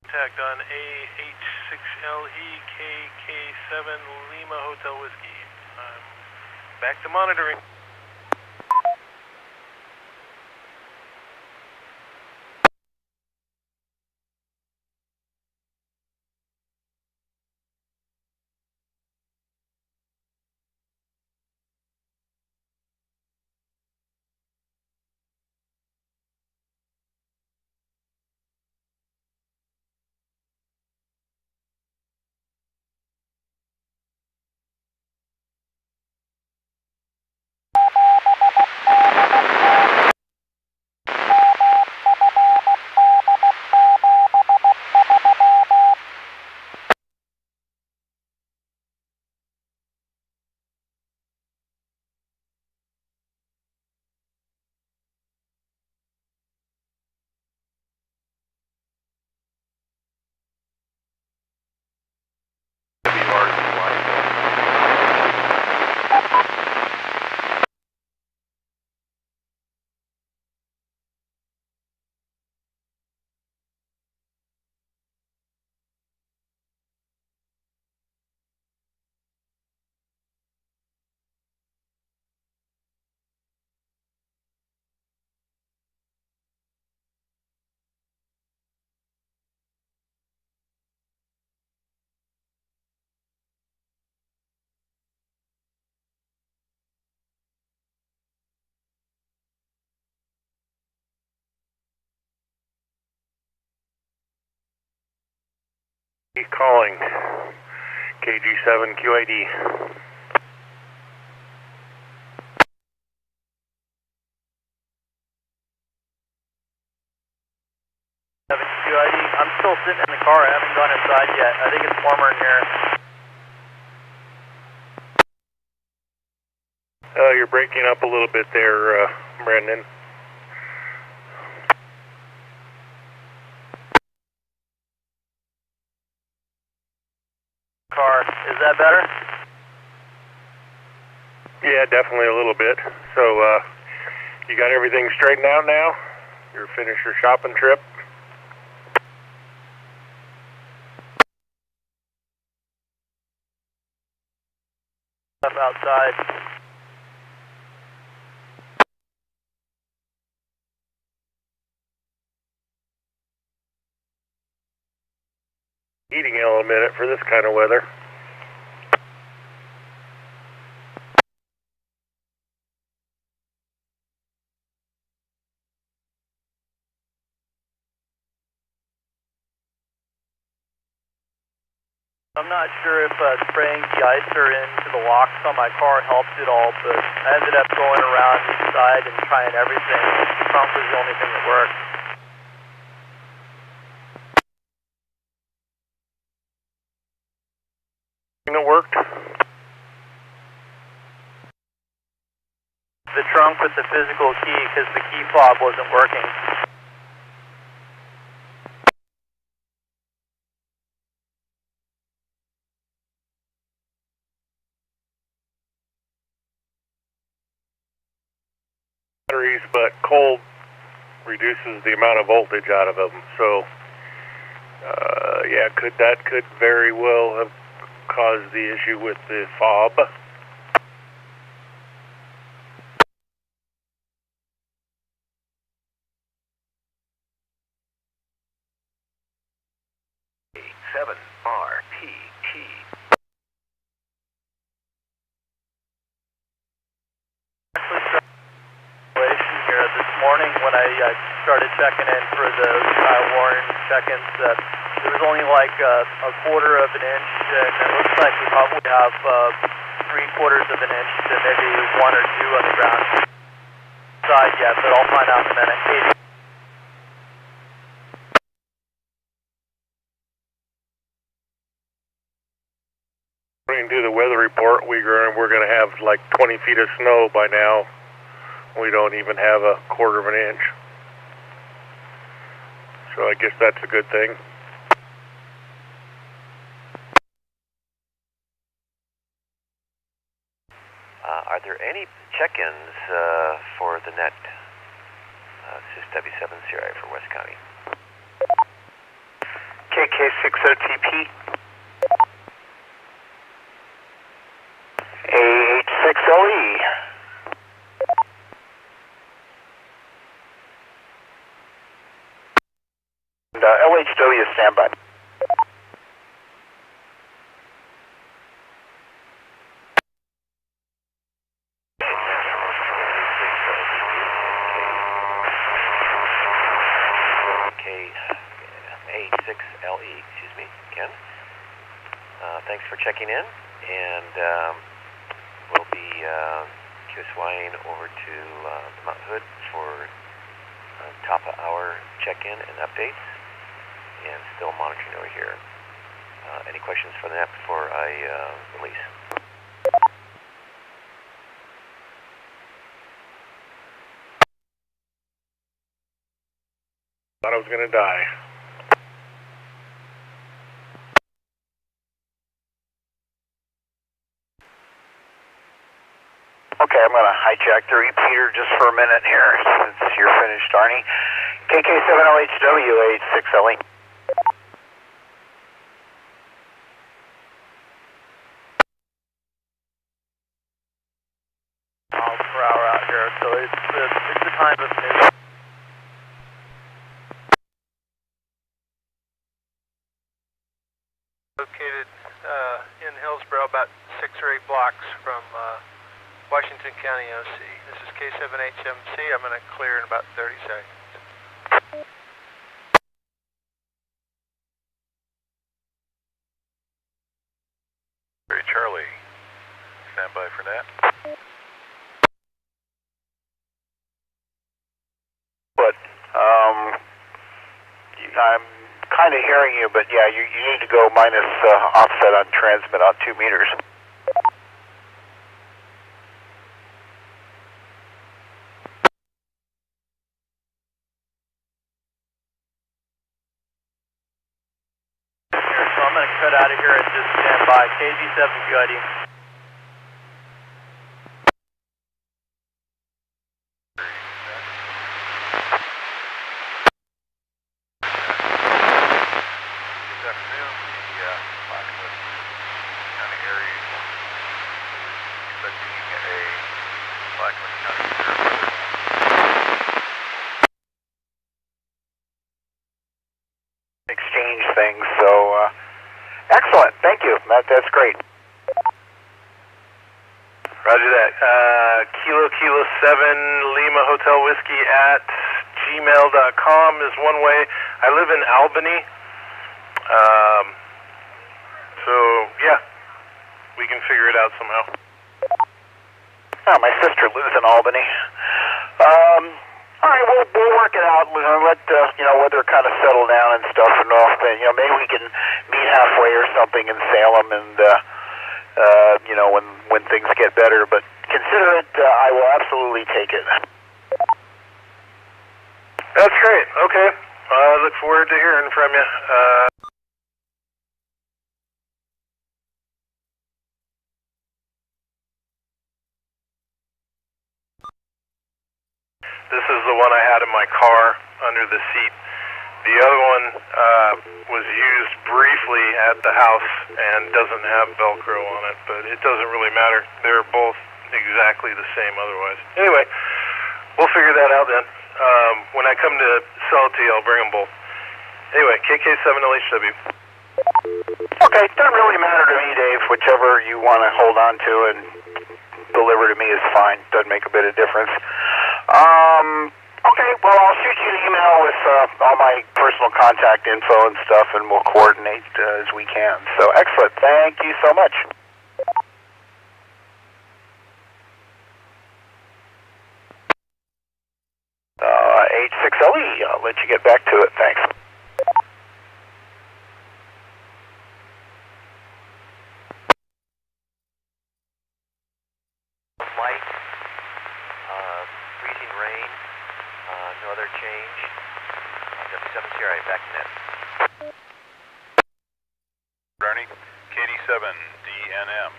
Contact on A86LE KK7 Lima Hotel Whiskey. Back to monitoring. Calling KG7 QID. QID. I'm still sitting in the car. I haven't gone inside yet. I think it's warmer in here. You're breaking up a little bit there, Brendan. Car. Is that better? Yeah, definitely a little bit. So, you got everything straightened out now? You're finished your shopping trip? Outside. Heating element for this kind of weather. I'm not sure if spraying de-icer into the locks on my car helped at all, but I ended up going around each side and trying everything. The pump was the only thing that worked. It worked? the trunk with the physical key because the key fob wasn't working. Batteries, but cold reduces the amount of voltage out of them. So, yeah, that could very well have caused the issue with the fob. RPT. Here this morning when I started checking in for the warning check-ins, there was only like a quarter of an inch, and it looks like we probably have 3/4 of an inch to maybe 1 or 2 on the ground side yet, but I'll find out in a minute. Katie. According to the weather report, we're going to have like 20 feet of snow by now. We don't even have a quarter of an inch. So I guess that's a good thing. Are there any check-ins for the net SysW7 CRI for West County? KK60TP. A86LE. And LHW standby. A6LE, excuse me, Ken. Thanks for checking in, and we'll be QSYing over to Mount Hood for top of hour check-in and updates, and still monitoring over here. Any questions for that before I release? Thought I was going to die. Okay, I'm going to hijack the repeater just for a minute here since you're finished, Arnie. KK7LHW, A6LE. Miles per hour out here, so it's the time of noon. Located in Hillsborough, about 6 or 8 blocks from Washington County OC. This is K7HMC. I'm going to clear in about 30 seconds. Charlie, stand by for that. But I'm kind of hearing you, but yeah, you need to go minus offset on transmit on 2 meters. So I'm going to cut out of here and just stand by. KG7 Gutty. This afternoon, the Clackamas County area is expecting a Clackamas County severe weather. Exchange things, so excellent, thank you, that's great. Roger that. Kilo 7 Lima Hotel Whiskey at gmail.com is one way. I live in Albany. So, yeah, we can figure it out somehow. Oh, my sister lives in Albany. All right, we'll work it out. We'll let weather kind of settle down and stuff, and maybe we can meet halfway or something in Salem, and when things get better. But consider it. I will absolutely take it. That's great. Okay. I look forward to hearing from you. This is the one I had in my car under the seat. The other one was used briefly at the house and doesn't have Velcro on it, but it doesn't really matter. They're both exactly the same otherwise. Anyway, we'll figure that out then. When I come to sell it to you, I'll bring them both. Anyway, KK7LHW. Okay, doesn't really matter to me, Dave. Whichever you want to hold on to and deliver to me is fine. Doesn't make a bit of difference. Okay, well, I'll shoot you an email with all my personal contact info and stuff, and we'll coordinate as we can. So, excellent. Thank you so much. H6LE, I'll let you get back to it. Thanks. Light, freezing rain, no other change. W7 Sierra, back in net. Bernie, KD7 DNM.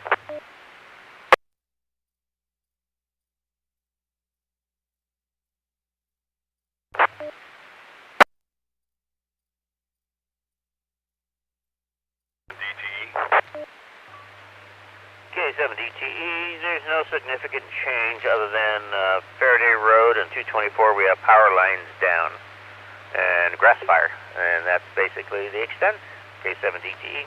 K7DTE, there's no significant change other than Faraday Road and 224 we have power lines down and grass fire, and that's basically the extent. K7DTE.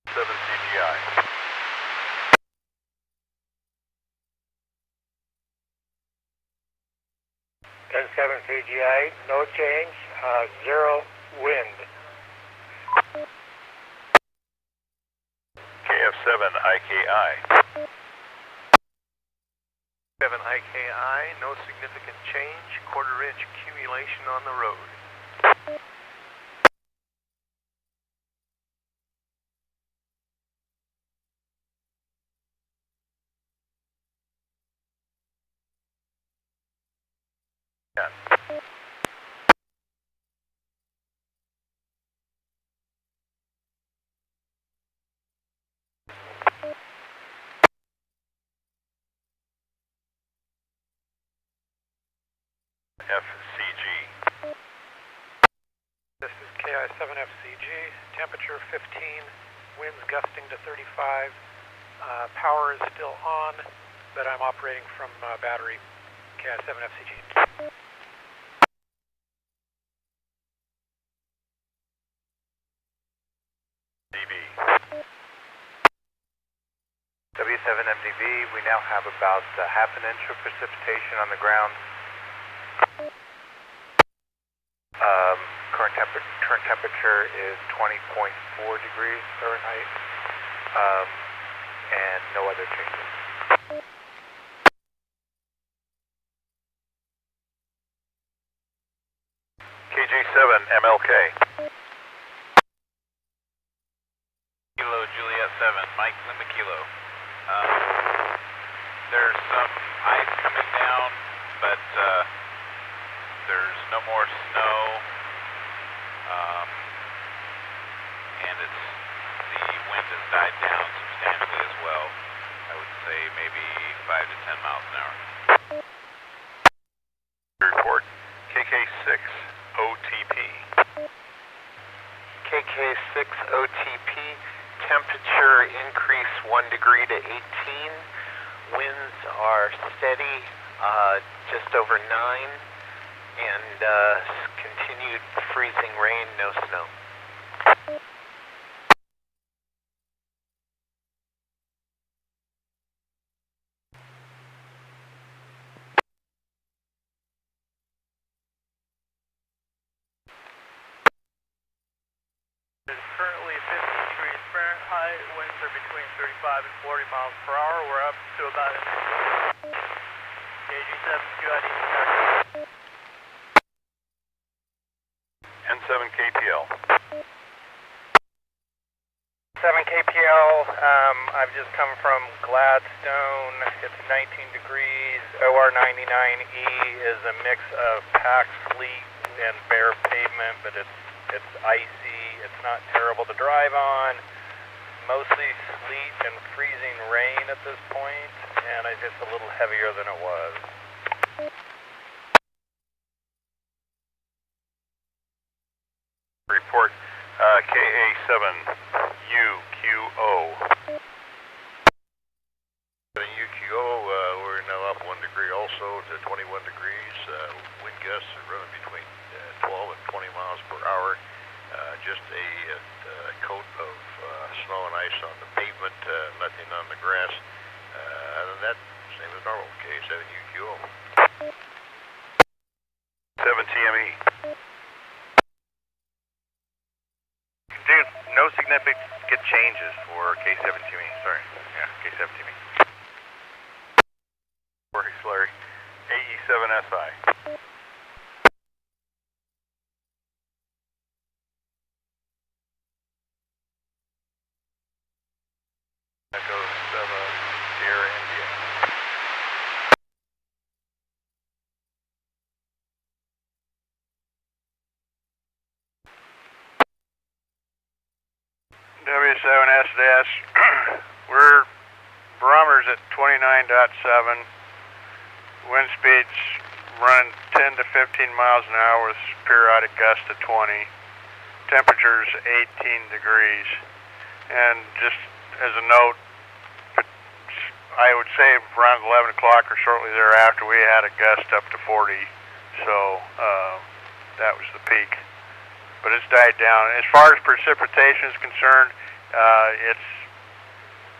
7 CGI. N7 CGI, no change, 0 wind. KF7 IKI. 7 IKI, no significant change, quarter-inch accumulation on the road. FCG. This is KI7FCG, temperature 15, winds gusting to 35, power is still on, but I'm operating from battery, KI7FCG. DB. W7MDB, we now have about half an inch of precipitation on the ground. Current temperature is 20.4 degrees Fahrenheit, and no other changes. KJ7 MLK. Kilo Juliet 7, Mike Lima Kilo. There's some ice coming down, but there's no more snow, and the wind has died down substantially as well. I would say maybe 5 to 10 miles an hour. Report KK6 OTP. KK6 OTP, temperature increase 1 degree to 18. Winds are steady, just over 9. And continued freezing rain, no snow. It's currently 50 degrees Fahrenheit, winds are between 35 and 40 miles per hour. We're up to about KG7 QID. N7 KTL. well. I've just come from Gladstone. It's 19 degrees. OR99E is a mix of packed sleet and bare pavement, but it's icy. It's not terrible to drive on. Mostly sleet and freezing rain at this point, and it's just a little heavier than it was. Report KA7UQO. UQO, we're now up 1 degree also to 21 degrees. Wind gusts are running between 12 and 20 miles per hour. Just a coat of snow and ice on the pavement, nothing on the grass. Other than that, same as normal, K7UQO. 7TME. No significant changes for K7TME. Sorry. Yeah, K7TME. Sorry, Larry. AE7SI. Echo 7, Sierra India. W7S, we're barometers at 29.7, wind speeds running 10 to 15 miles an hour with periodic gusts to 20, temperatures 18 degrees, and just as a note, I would say around 11 o'clock or shortly thereafter we had a gust up to 40, so that was the peak. But it's died down. As far as precipitation is concerned, it's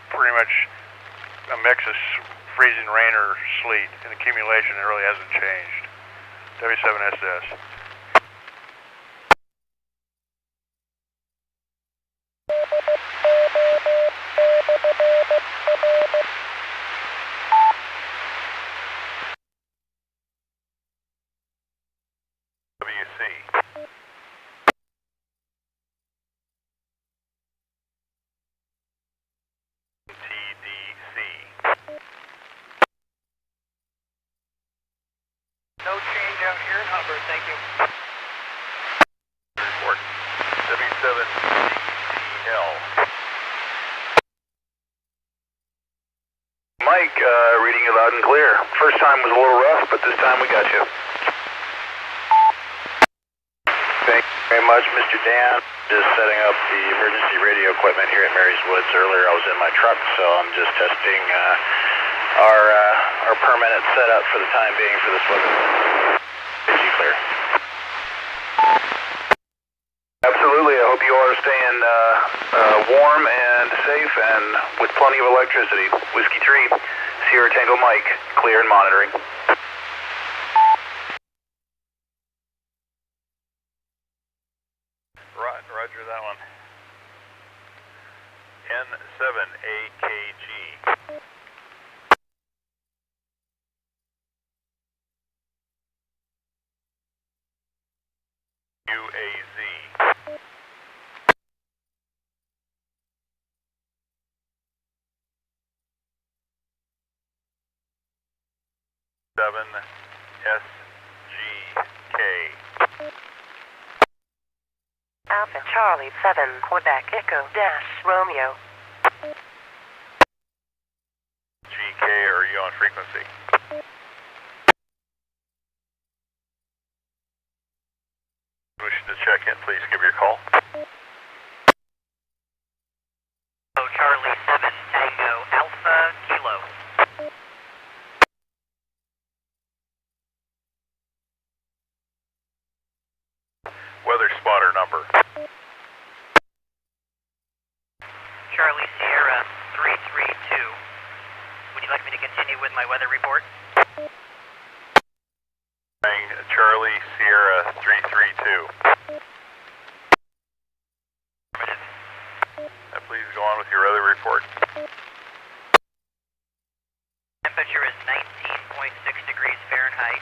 pretty much a mix of freezing rain or sleet. And accumulation, it really hasn't changed. W7SS. No change out here in Hubbard, thank you. Report. W7CL. Mike, reading you loud and clear. First time was a little rough, but this time we got you. Thank you very much, Mr. Dan. Just setting up the emergency radio equipment here at Mary's Woods. Earlier I was in my truck, so I'm just testing our permanent setup for the time being for this weather. Is you clear? Absolutely. I hope you all are staying warm and safe and with plenty of electricity. Whiskey 3, Sierra Tango Mike, clear and monitoring. Roger that one. N7AKG. UAZ. Seven SGK. Alpha Charlie 7 Quebec Echo Dash Romeo. GK, are you on frequency? Wish to check in, please give your call. Oh, Charlie 7 Tango Alpha Kilo. Weather spotter number. Charlie Sierra 332. Would you like me to continue with my weather report? Charlie Sierra 332. Please go on with your weather report. Temperature is 19.6 degrees Fahrenheit.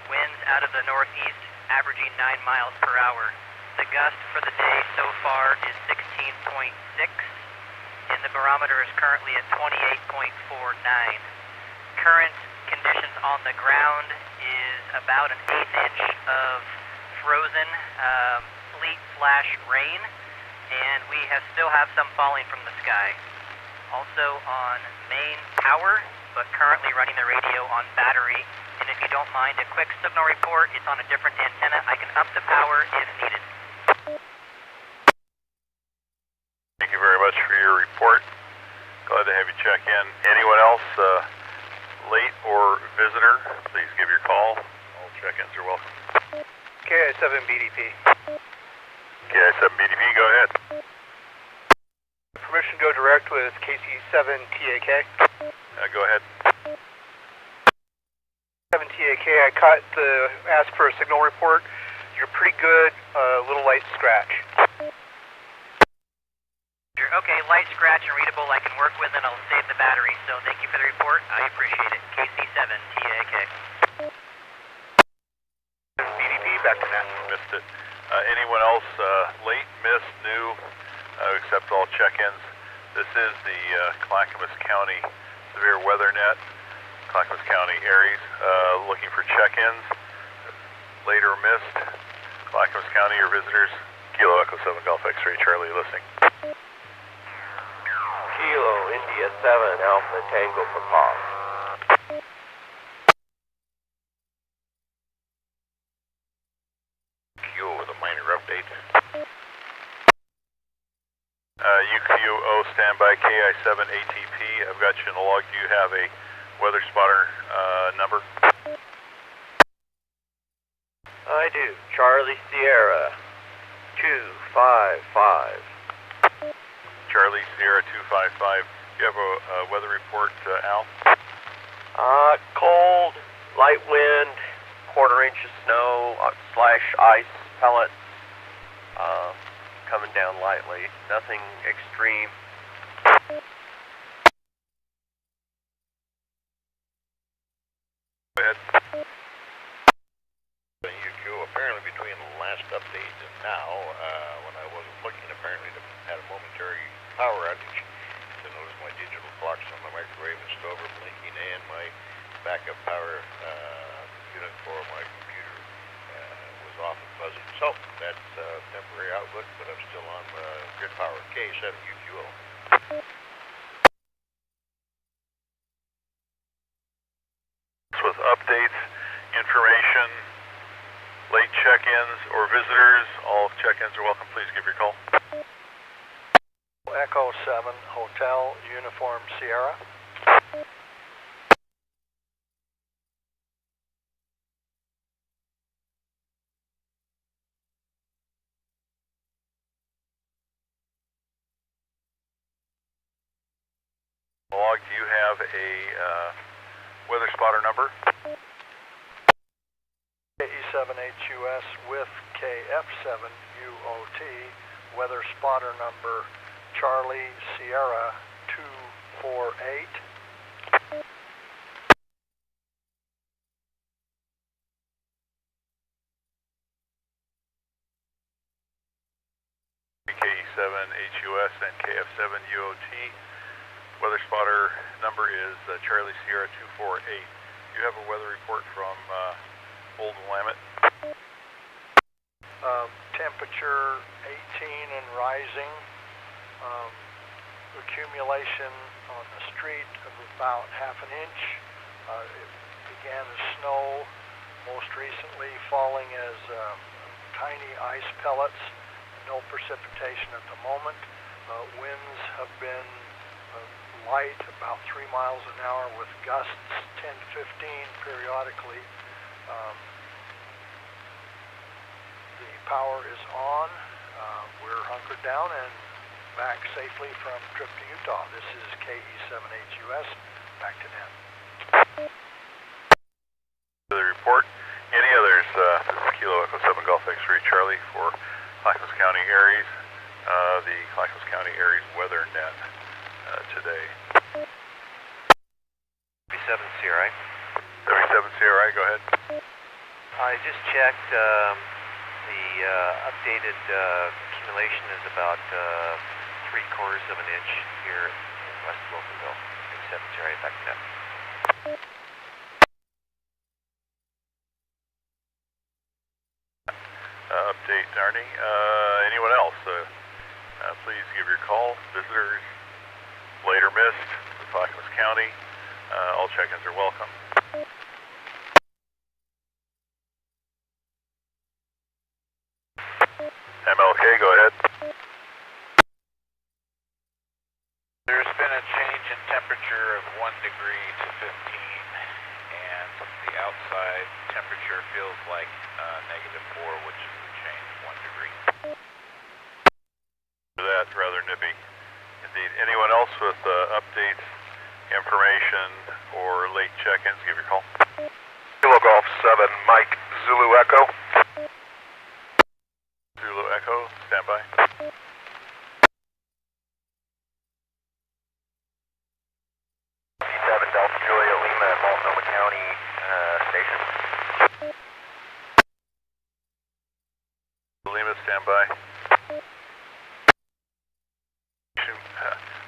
Winds out of the northeast, averaging 9 miles per hour. The gust for the day so far is 16.6. In and the barometer is currently at 28.49. Current conditions on the ground is about an 1/8 inch of frozen sleet / rain, and we still have some falling from the sky. Also on main power, but currently running the radio on battery. And if you don't mind a quick signal report, it's on a different antenna. I can up the power if needed. Thank you very much for your report. Glad to have you check in. Anyone else late or visitor, please give your call. All check-ins are welcome. KI7 BDP. KI7 BDP, go ahead. Permission to go direct with KC7 TAK. Go ahead. 7 TAK, I caught the ask for a signal report. You're pretty good, little light scratch. Okay, light scratch and readable I can work with, and I'll save the battery. So thank you for the report. I appreciate it. KC7 TAK. BDP, back to that. Missed it. Anyone else late, missed, new, accept all check-ins? This is the Clackamas County Severe Weather Net, Clackamas County Aries, looking for check-ins, late or missed. Clackamas County or visitors, Kilo Echo 7 Golf X-Ray Charlie listening. Kilo India 7 Alpha Tango Papa. Q with a minor update. UQO standby KI7 ATP. I've got you in the log. Do you have a weather spotter number? I do. Charlie Sierra 255. Charlie Sierra 255. Do you have a weather report, Al? Cold, light wind, 1/4 inch of snow / ice pellets coming down lightly. Nothing extreme. Go ahead. UQ, apparently between the last update and now, when I wasn't looking, apparently had a momentary power outage. I noticed my digital clocks on my microwave and stove are blinking, and my backup power unit for my computer was off and buzzing. So that's temporary outlook, but I'm still on grid power. K7 UQO. With updates, information, late check-ins or visitors, all check-ins are welcome. Please give your call. Echo 7 Hotel Uniform Sierra. Log, do you have a weather spotter number? KE7HUS with KF7UOT, weather spotter number Charlie Sierra 248. KE7HUS and KF7UOT. Weather spotter number is Charlie Sierra 248. Do you have a weather report from Old Willamette? Temperature 18 and rising. Accumulation on the street of about 1/2 inch. It began as snow, most recently falling as tiny ice pellets. No precipitation at the moment. Winds have been light, about 3 miles an hour, with gusts 10 to 15 periodically. The power is on. We're hunkered down and back safely from trip to Utah. This is KE7HUS. Back to net. The report. Any others? This is Kilo Echo 7 Golf X-Ray Charlie for Clackamas County Aries. The Clackamas County Aries weather net today. 37 CRI. 37 CRI, go ahead. I just checked. The updated accumulation is about 3/4 of an inch here in West Wilsonville. Except Jerry, back to net. Update, Arnie. Anyone else? Please give your call. Visitors, later missed, the Clackamas County. All check-ins are welcome. MLK, go ahead. There's been a change in temperature of 1 degree to 15, and the outside temperature feels like -4, which is the change, 1 degree. That's rather nippy. Indeed. Anyone else with updates, information, or late check-ins, give your call. Kilo Golf 7, Mike, Zulu Echo. Zulu Echo, stand by. Delta Julia Lima at Multnomah County Station. Lima, stand by.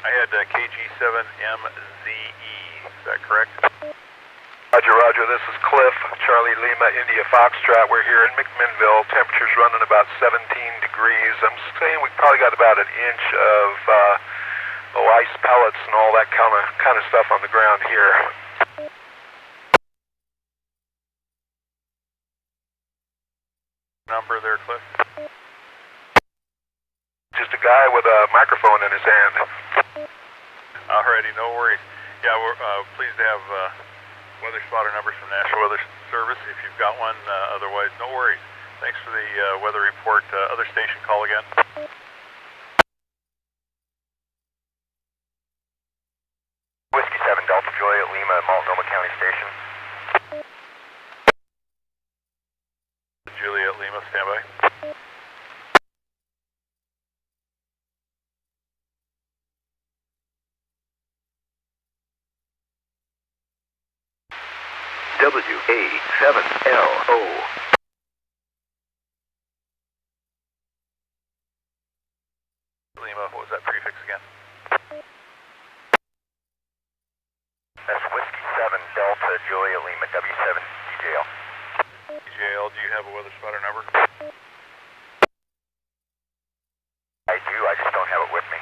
I had KG7MZE, is that correct? Roger, Roger, this is Cliff, Charlie Lima, India Foxtrot. We're here in McMinnville. Temperature's running about 17 degrees. I'm saying we probably got about an inch of ice pellets and all that kind of stuff on the ground here. Number there, Cliff? Just a guy with a microphone in his hand. Alrighty, no worries. Yeah, we're pleased to have weather spotter numbers from National Weather Service if you've got one. Otherwise, no worries. Thanks for the weather report. Other station, call again. Whiskey 7 Delta Julia Lima at Multnomah County Station. Juliet Lima, stand by. WA7LO. Lima, what was that prefix again? That's Whiskey 7 Delta Julia Lima, W7 DJL. DJL, do you have a weather spotter number? I do, I just don't have it with me.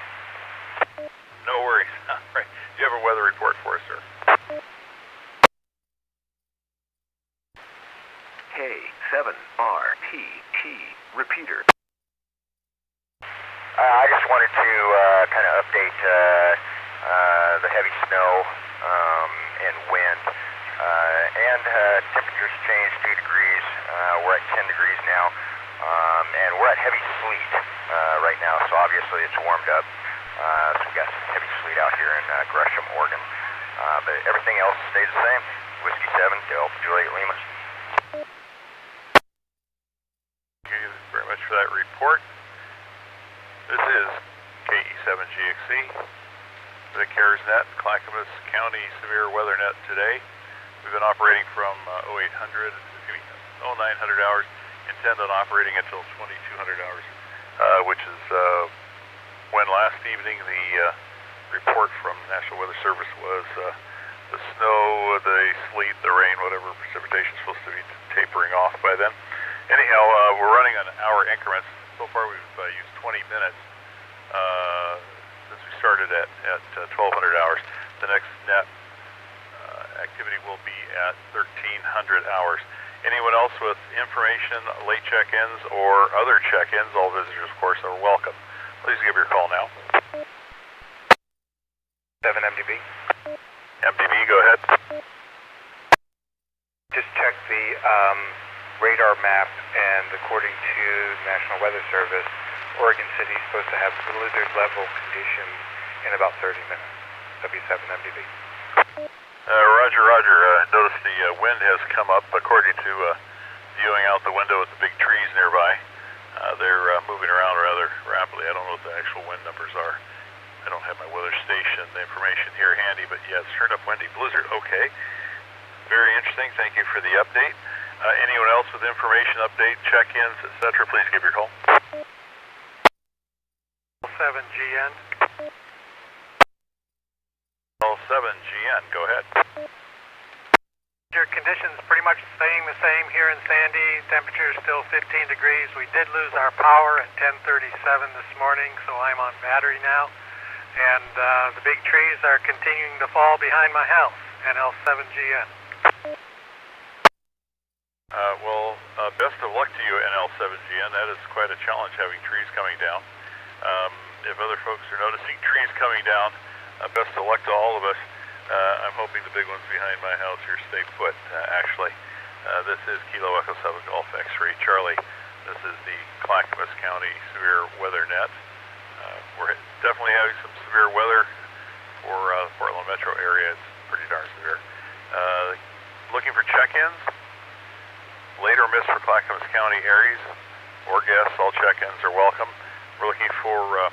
No worries. All right. Do you have a weather report for us, sir? K7RPT, repeater. I just wanted to kind of update the heavy snow and wind. And temperatures changed 2 degrees. We're at 10 degrees now. And we're at heavy sleet right now, so obviously it's warmed up. So we've got some heavy sleet out here in Gresham, Oregon. But everything else stays the same. Whiskey 7, Delta Juliet Lima. Thank you very much for that report. This is KE7GXC, the CARES-Net, Clackamas County Severe Weather Net today. We've been operating from 0900 hours, intend on operating until 2200 hours, which is when last evening the report from National Weather Service was the snow, the sleet, the rain, whatever precipitation is supposed to be tapering off by then. Anyhow, we're running on hour increments. So far we've used 20 minutes since we started at 1200 hours. The next net activity will be at 1300 hours. Anyone else with information, late check-ins, or other check-ins, all visitors, of course, are welcome. Please give your call now. 7 MDB. MDB, go ahead. Just check the radar map, and according to National Weather Service, Oregon City is supposed to have blizzard level conditions in about 30 minutes. W7 MDB. Roger, Roger. Notice the wind has come up according to viewing out the window at the big trees nearby. They're moving around rather rapidly. I don't know what the actual wind numbers are. I don't have my weather station information here handy, but yeah, it's turned up windy. Blizzard, okay. Very interesting. Thank you for the update. Anyone else with information, update, check-ins, etc., please give your call. 7 L7GN. L7GN, go ahead. Your conditions pretty much staying the same here in Sandy. Temperature is still 15 degrees. We did lose our power at 10:37 this morning, so I'm on battery now. And the big trees are continuing to fall behind my house, NL7GN. Best of luck to you, NL7GN. That is quite a challenge having trees coming down. If other folks are noticing trees coming down, best of luck to all of us. I'm hoping the big ones behind my house here stay put, actually. This is Kilo Echo 7 Golf X-Ray Charlie. This is the Clackamas County Severe Weather Net. We're definitely having some severe weather for the Portland metro area. It's pretty darn severe. Looking for check-ins, late or miss for Clackamas County areas or guests. All check-ins are welcome. We're looking for a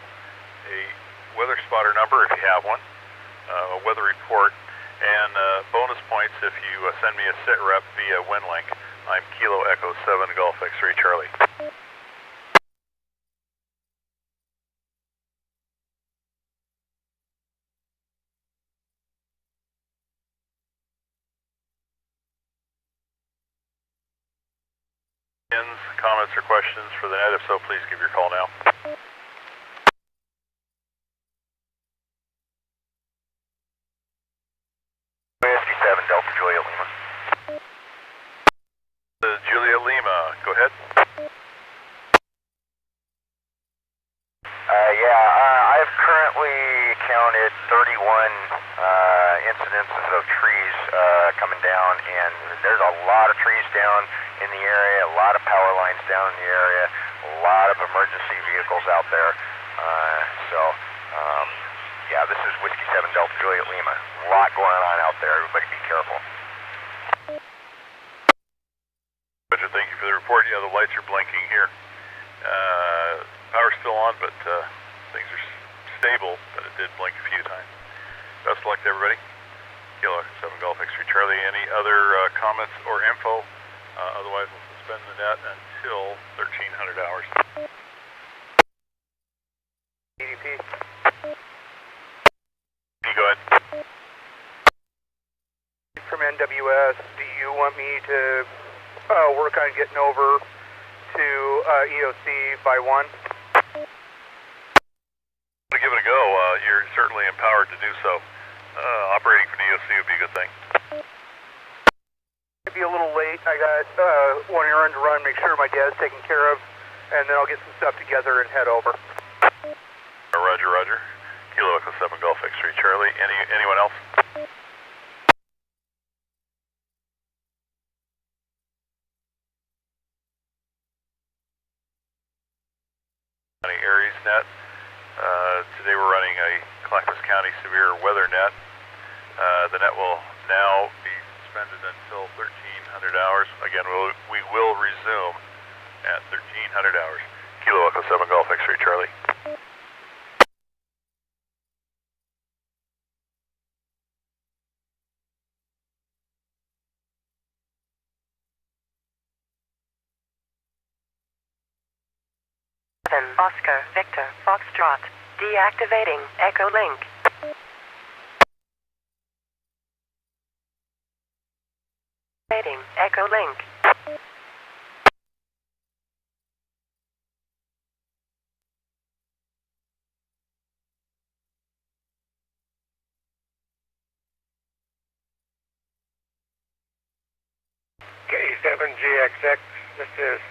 weather spotter number if you have one, a weather report, and bonus points if you send me a sit rep via WinLink. I'm Kilo Echo 7 Golf X-Ray Charlie. Comments or questions for the net? If so, please give your call now. Whiskey 7 Delta Juliet Lima. Juliet Lima, go ahead. I've currently counted 31 incidences of trees coming down, and there's a lot of trees down in the area, a lot of power lines down in the area, a lot of emergency vehicles out there. This is Whiskey 7 Delta Juliet Lima. A lot going on out there. Everybody be careful. Roger, thank you for the report. Yeah, the lights are blinking here. Power's still on, but things are stable, but it did blink a few times. Best of luck to everybody. Kilo 7 Golf X-Ray Charlie. Any other comments or info? Otherwise, we'll suspend the net until 1300 hours. EDP. Go ahead. From NWS, do you want me to work on getting over to EOC by 1? To give it a go, you're certainly empowered to do so. Operating from EOC would be a good thing. Be a little late. I got one errand to run, make sure my dad's taken care of, and then I'll get some stuff together and head over. Roger, Roger. Kilo Echo 7 Golf X-Ray Charlie. Anyone else? Aries net. Today we're running a Clackamas County Severe Weather Net. The net will now be suspended until 1300 hours. Again, we will resume at 1300 hours. Kilo Echo 7 Golf X-Ray Charlie. Oscar, Victor, Foxtrot. Deactivating Echo Link. Activating Echo Link. K7GXX, this is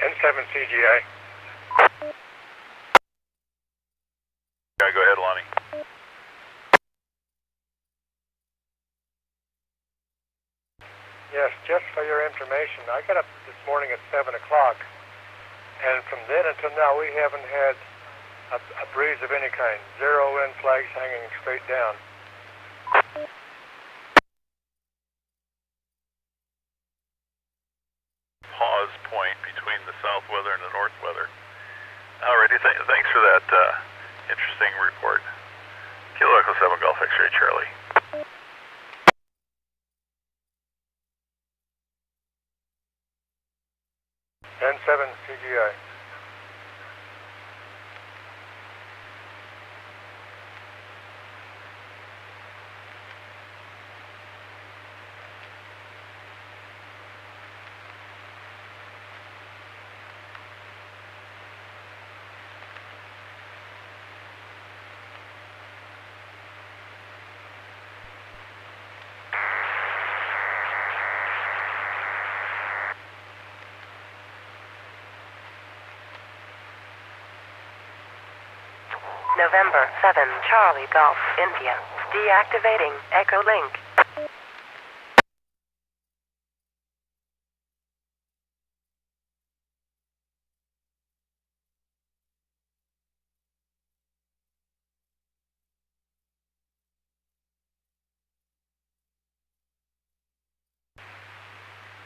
N7CGI. Go ahead, Lonnie. Yes, just for your information, I got up this morning at 7 o'clock, and from then until now we haven't had a breeze of any kind. Zero wind flags hanging straight down. Pause point between the south weather and the north weather. Alrighty, thanks for that interesting report. Kilo Echo 7 Golf X-Ray Charlie. N7 CGI. November 7 Charlie Golf India. Deactivating Echo Link.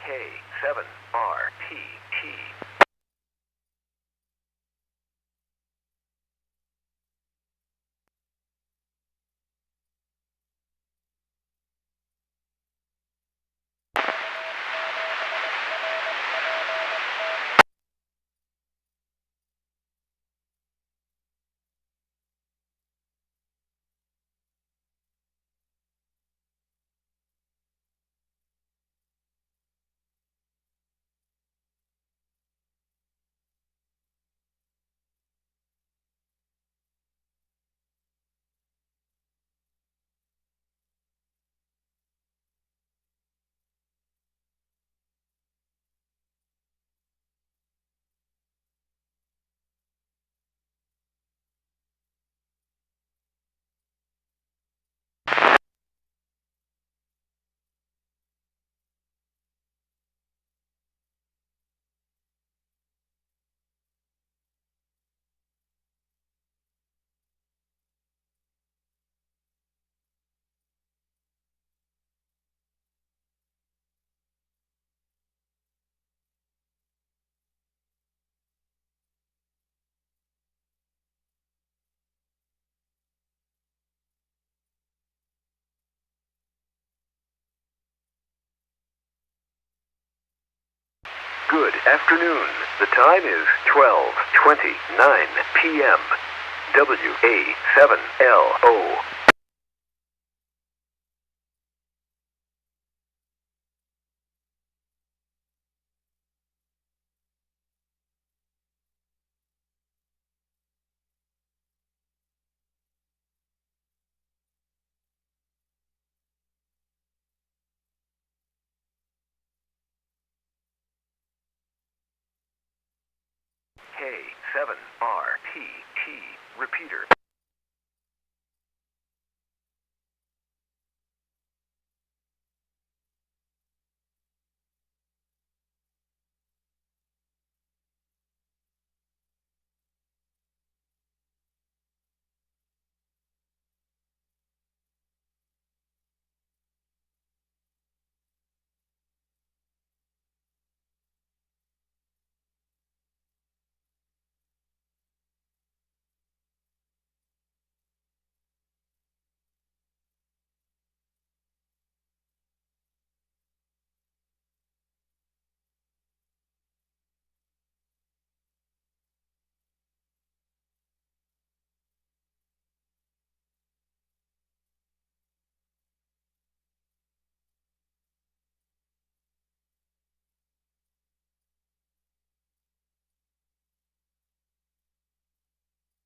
K7RTT. Good afternoon. The time is 12:29 p.m. WA7LO. K7RTT. Repeater.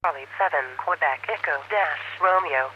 Charlie 7 Quebec Echo Dash Romeo.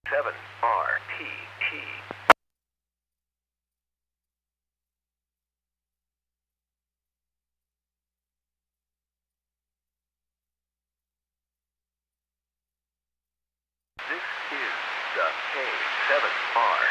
K7RTT. This is the K7RTT.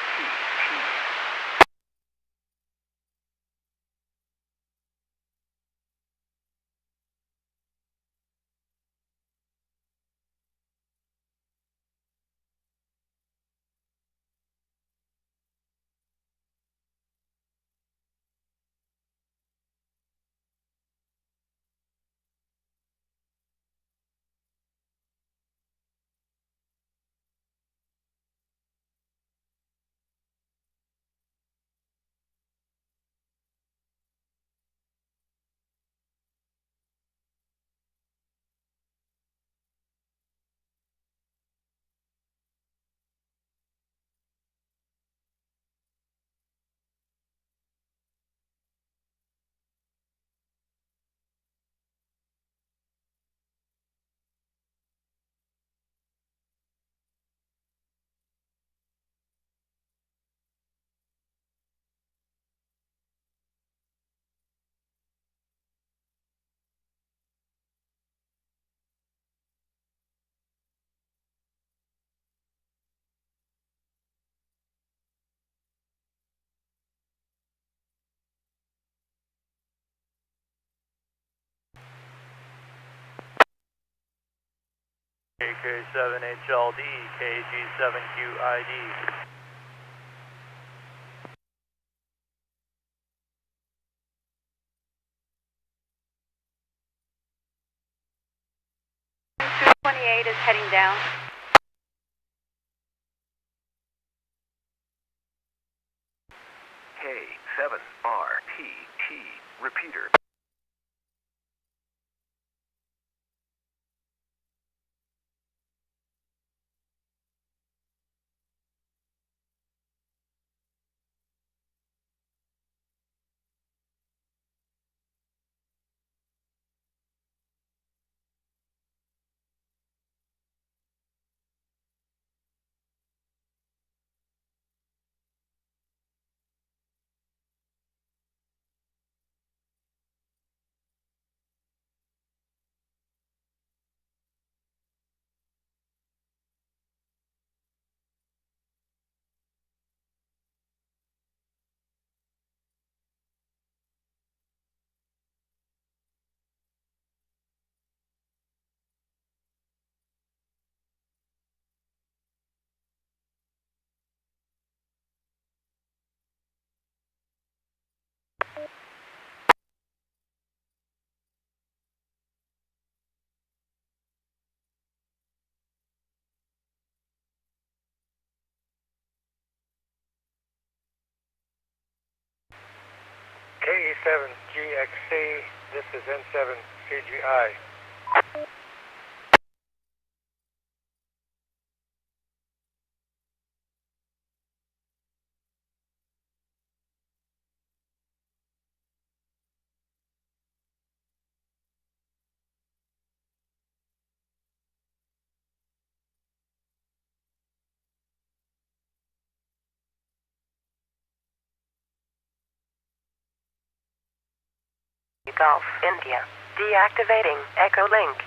KK7HLD, KG7QID. Is heading down. K7RTT. Repeater. KE7GXC, this is N7CGI. Golf, India. Deactivating Echo Link.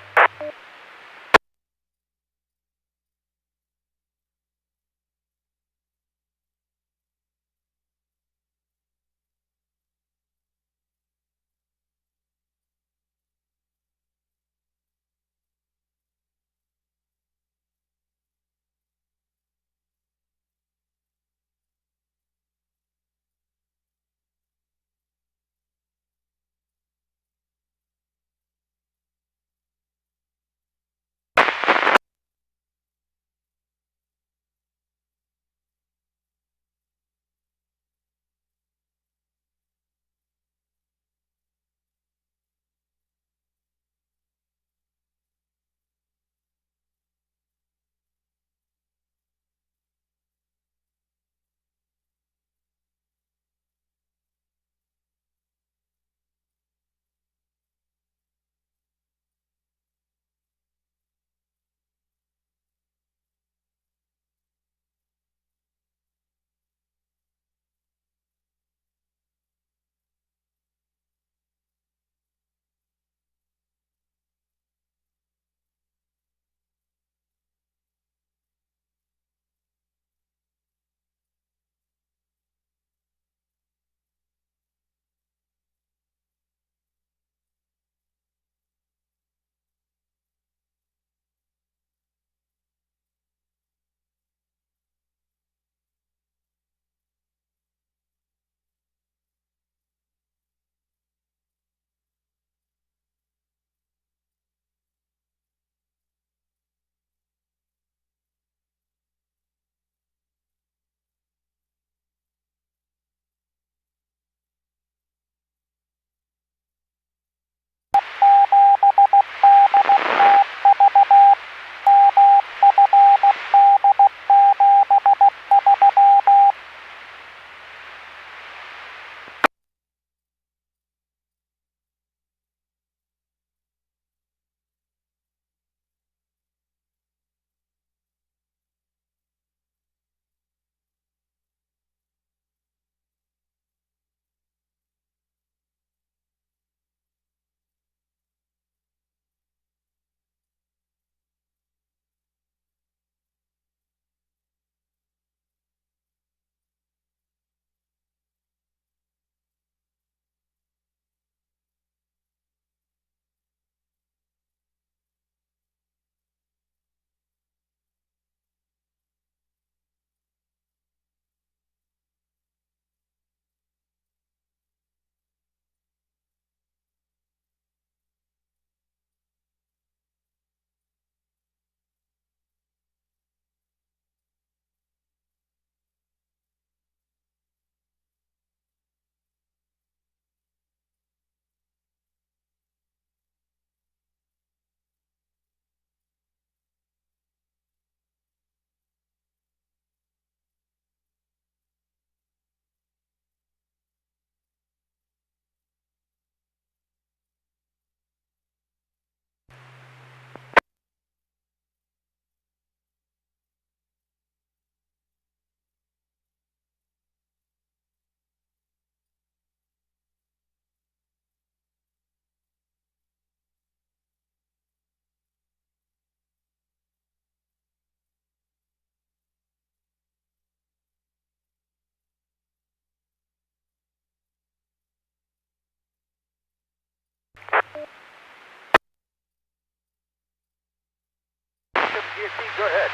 DXC, go ahead.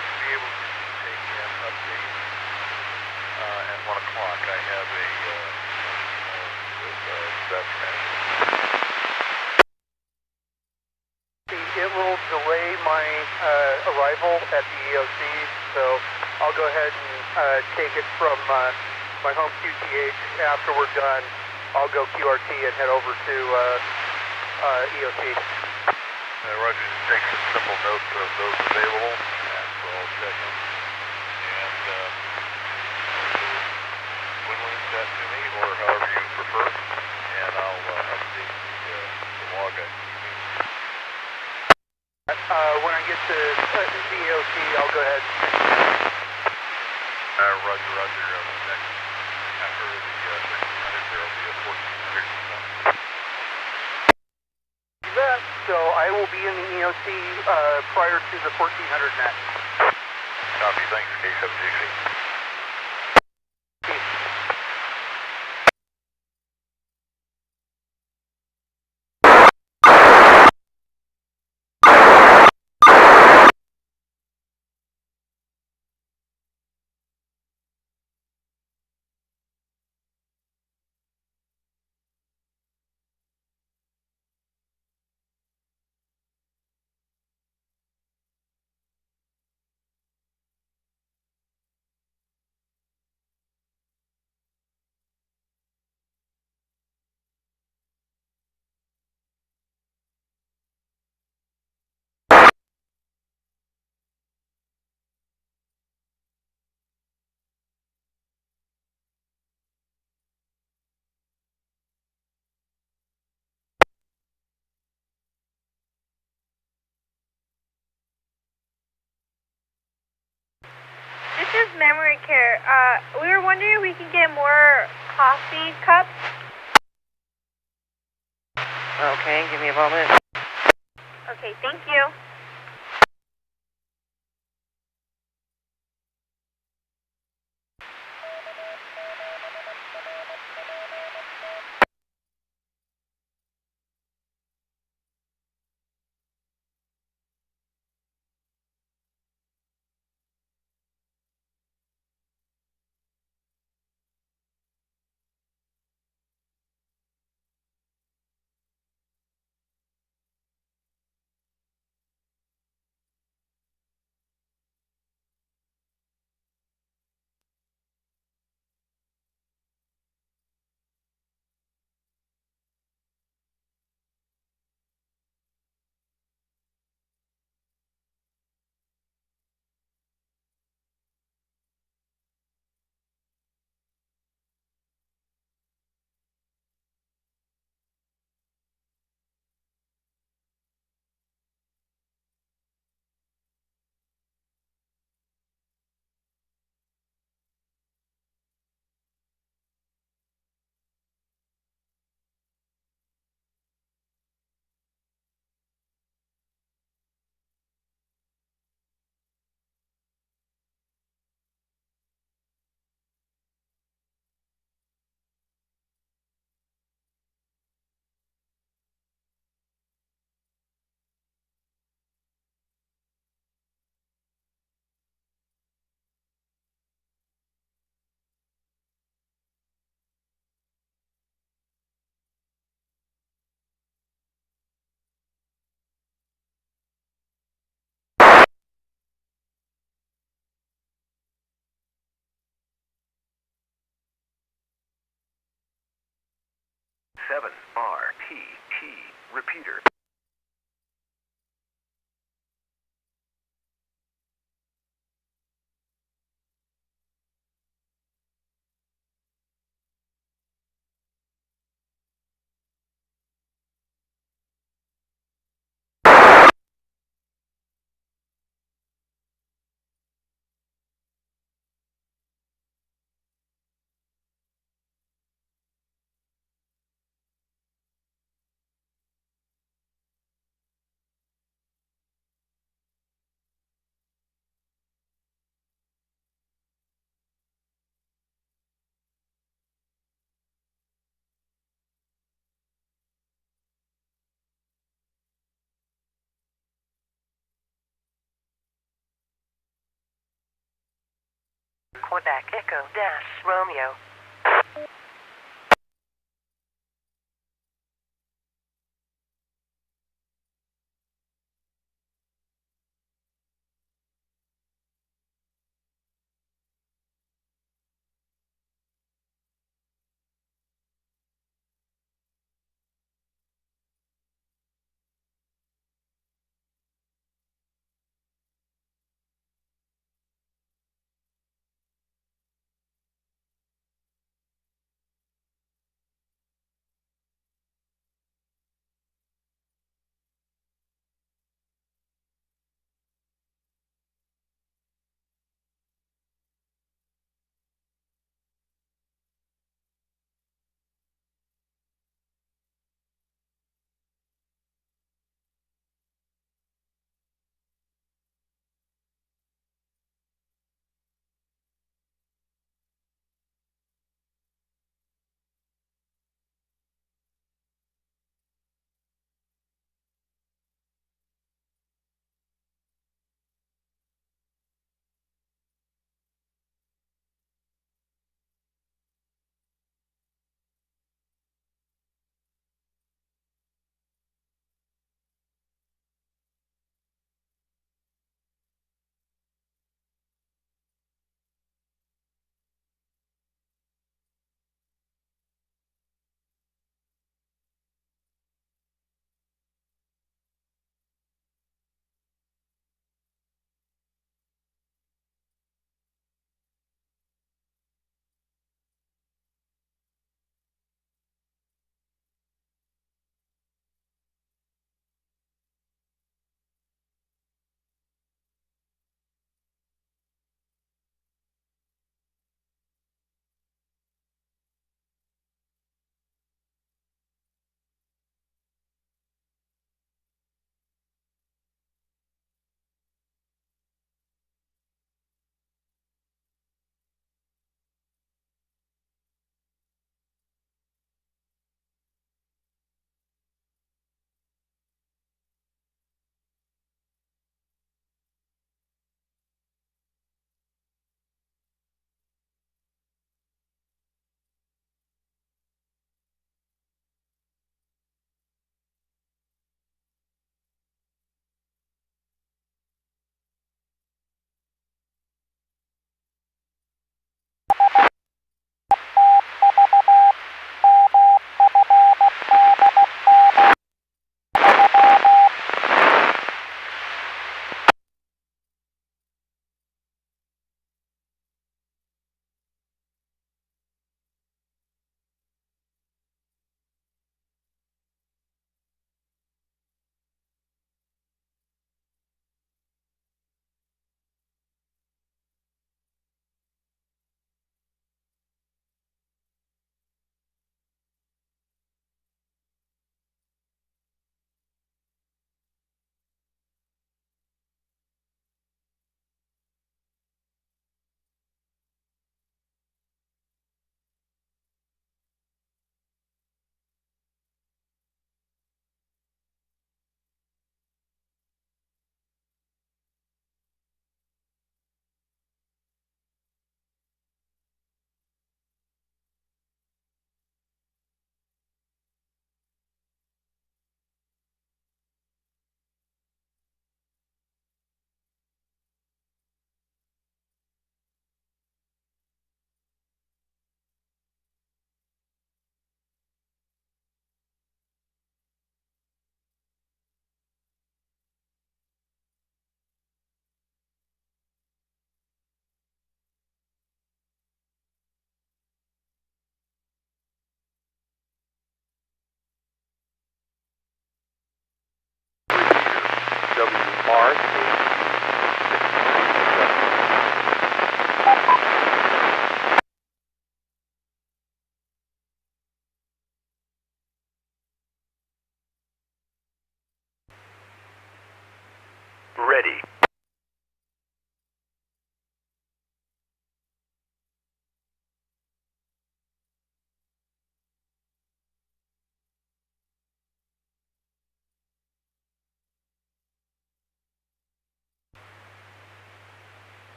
Be able to take an update at 1 o'clock. I have a with disaster management. It will delay my arrival at the EOC, so I'll go ahead and take it from my home QTH. After we're done, I'll go QRT and head over to EOC. Roger, just take some simple notes of those available, and so I'll check them. And swindling that to me, or however you prefer, and I'll update the log I keep. When I get to the EOC, I'll go ahead. Roger, roger. Next, after the 1300, there will be a 1400. You bet. So I will be in the EOC prior to the 1400 net. Copy, thanks, K7JC. This is Memory Care. We were wondering if we could get more coffee cups. Okay, give me a moment. Okay, thank you. Seven RPT repeater. Quebec Echo Dash Romeo. Ready.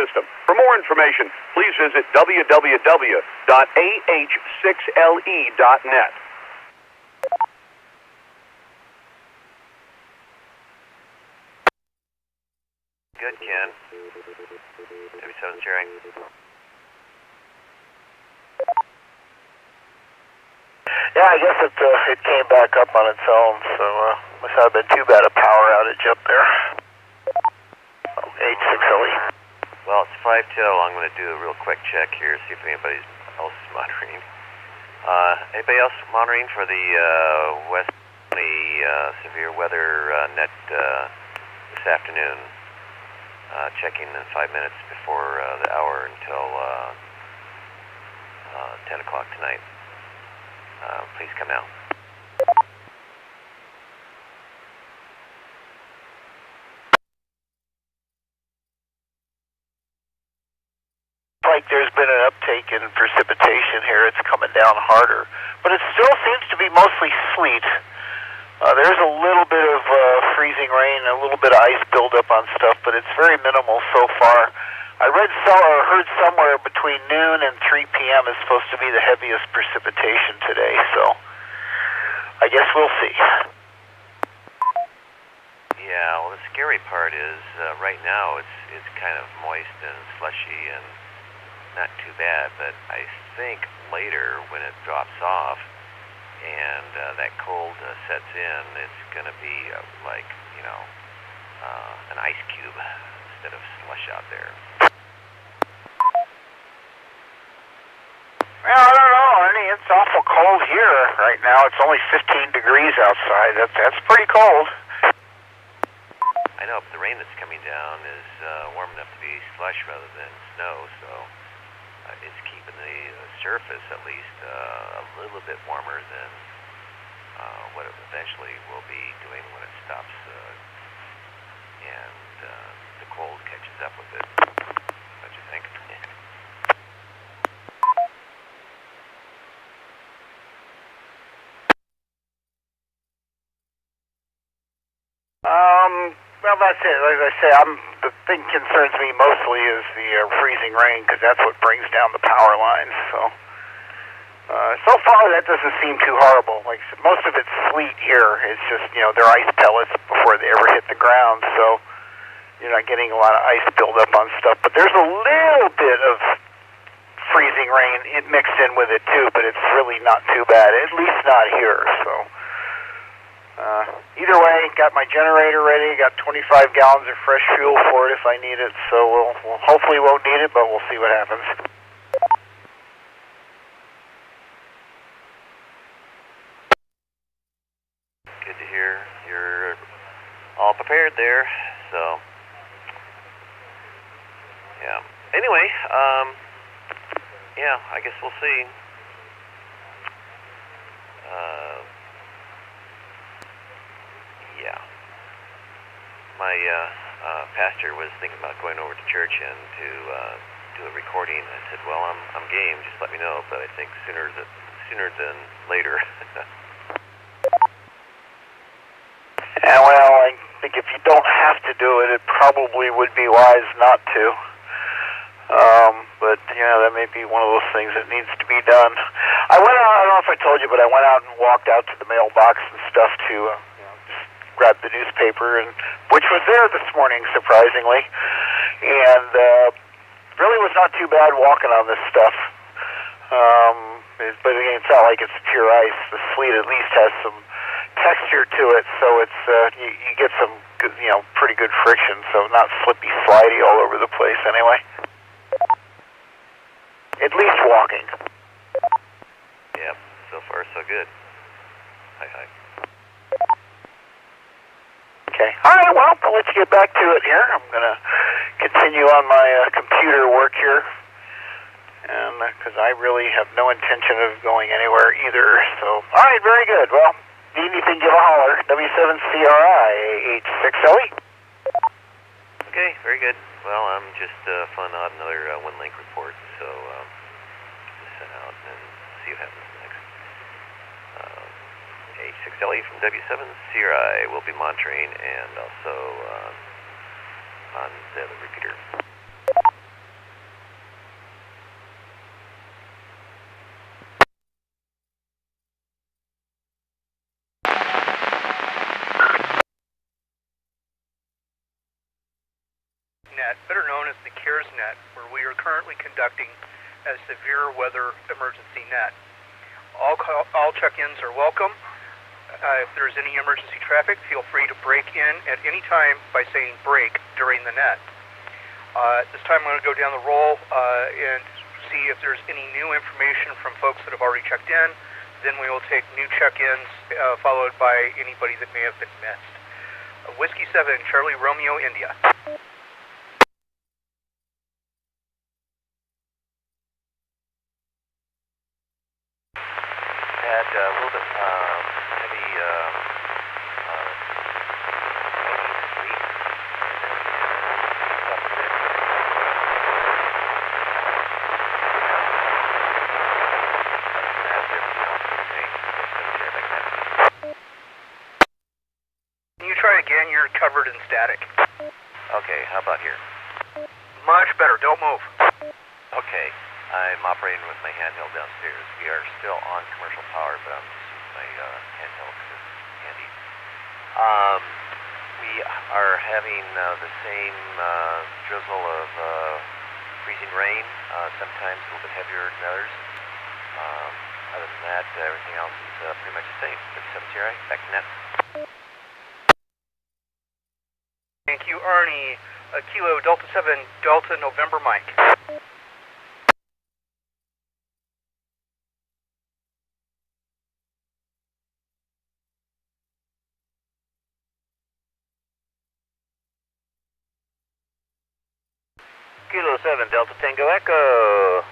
system. For more information, please visit www.ah6le.net. Good, Ken. 77 sharing. Yeah, I guess it came back up on its own, so must not have been too bad a power outage up there. 86LE. Well, it's 5 till. I'm going to do a real quick check here, see if anybody else is monitoring. Anybody else monitoring for the West severe weather net this afternoon? Checking in 5 minutes before the hour until 10 o'clock tonight. Please come out. Like there's been an uptake in precipitation here. It's coming down harder, but it still seems to be mostly sleet. There's a little bit of freezing rain, a little bit of ice buildup on stuff, but it's very minimal so far. I heard somewhere between noon and 3 p.m. is supposed to be the heaviest precipitation today, so I guess we'll see. Yeah, well, the scary part is right now it's kind of moist and slushy and not too bad, but I think later when it drops off and that cold sets in, it's going to be like, you know, an ice cube instead of slush out there. Well, I don't know, Ernie. It's awful cold here right now. It's only 15 degrees outside. That's pretty cold. I know, but the rain that's coming down is warm enough to be slush rather than snow, so it's keeping the surface at least a little bit warmer than what it eventually will be doing when it stops and the cold catches up with it. What do you think? Well, that's it. As I say, the thing concerns me mostly is the freezing rain, because that's what brings down the power lines. So far that doesn't seem too horrible. Like I said, most of it's sleet here. It's just, you know, they're ice pellets before they ever hit the ground, so you're not getting a lot of ice buildup on stuff. But there's a little bit of freezing rain mixed in with it too, but it's really not too bad, at least not here. So either way, got my generator ready, got 25 gallons of fresh fuel for it if I need it, so we'll hopefully won't need it, but we'll see what happens. Good to hear you're all prepared there, so yeah. Anyway, yeah, I guess we'll see. Yeah. My pastor was thinking about going over to church and to do a recording. I said, well, I'm game, just let me know, but I think sooner than later. Yeah, well, I think if you don't have to do it, it probably would be wise not to. But, you know, that may be one of those things that needs to be done. I went out, I don't know if I told you, but I went out and walked out to the mailbox and stuff to just grab the newspaper, which was there this morning, surprisingly. And really was not too bad walking on this stuff. But again, it's not like it's pure ice. The sleet at least has some texture to it, so it's you get some good, you know, pretty good friction, so not slippy slidey all over the place anyway. At least walking. Yep, so far so good. Hi. Okay, alright, well, I'll let you get back to it here. I'm going to continue on my computer work here, and because I really have no intention of going anywhere either, so, alright, very good. Well, need anything, give a holler. W7CRI, AH6LE. Okay, very good. Well, I'm just filling out another WinLink report, so just send out and see what happens next. AH6LE from W7CRI will be monitoring and also on the repeater. net, better known as the CARES net, where we are currently conducting a severe weather emergency net. All check-ins are welcome. If there's any emergency traffic, feel free to break in at any time by saying break during the net. This time I'm going to go down the roll and see if there's any new information from folks that have already checked in. Then we will take new check-ins followed by anybody that may have been missed. Whiskey 7, Charlie Romeo, India. Had a little bit heavy sleet, Can you try again? You're covered in static. Okay, how about here? Much better. Don't move. Okay, I'm operating with my handheld downstairs. We are still on commercial power, but I'm just using my handheld because it's handy. We are having the same drizzle of freezing rain, sometimes a little bit heavier than others. Other than that, everything else is pretty much the same. 57 Sierra, back to net. Thank you, Arnie. Kilo Delta 7, Delta November Mike. Kilo 7, Delta Tango Echo.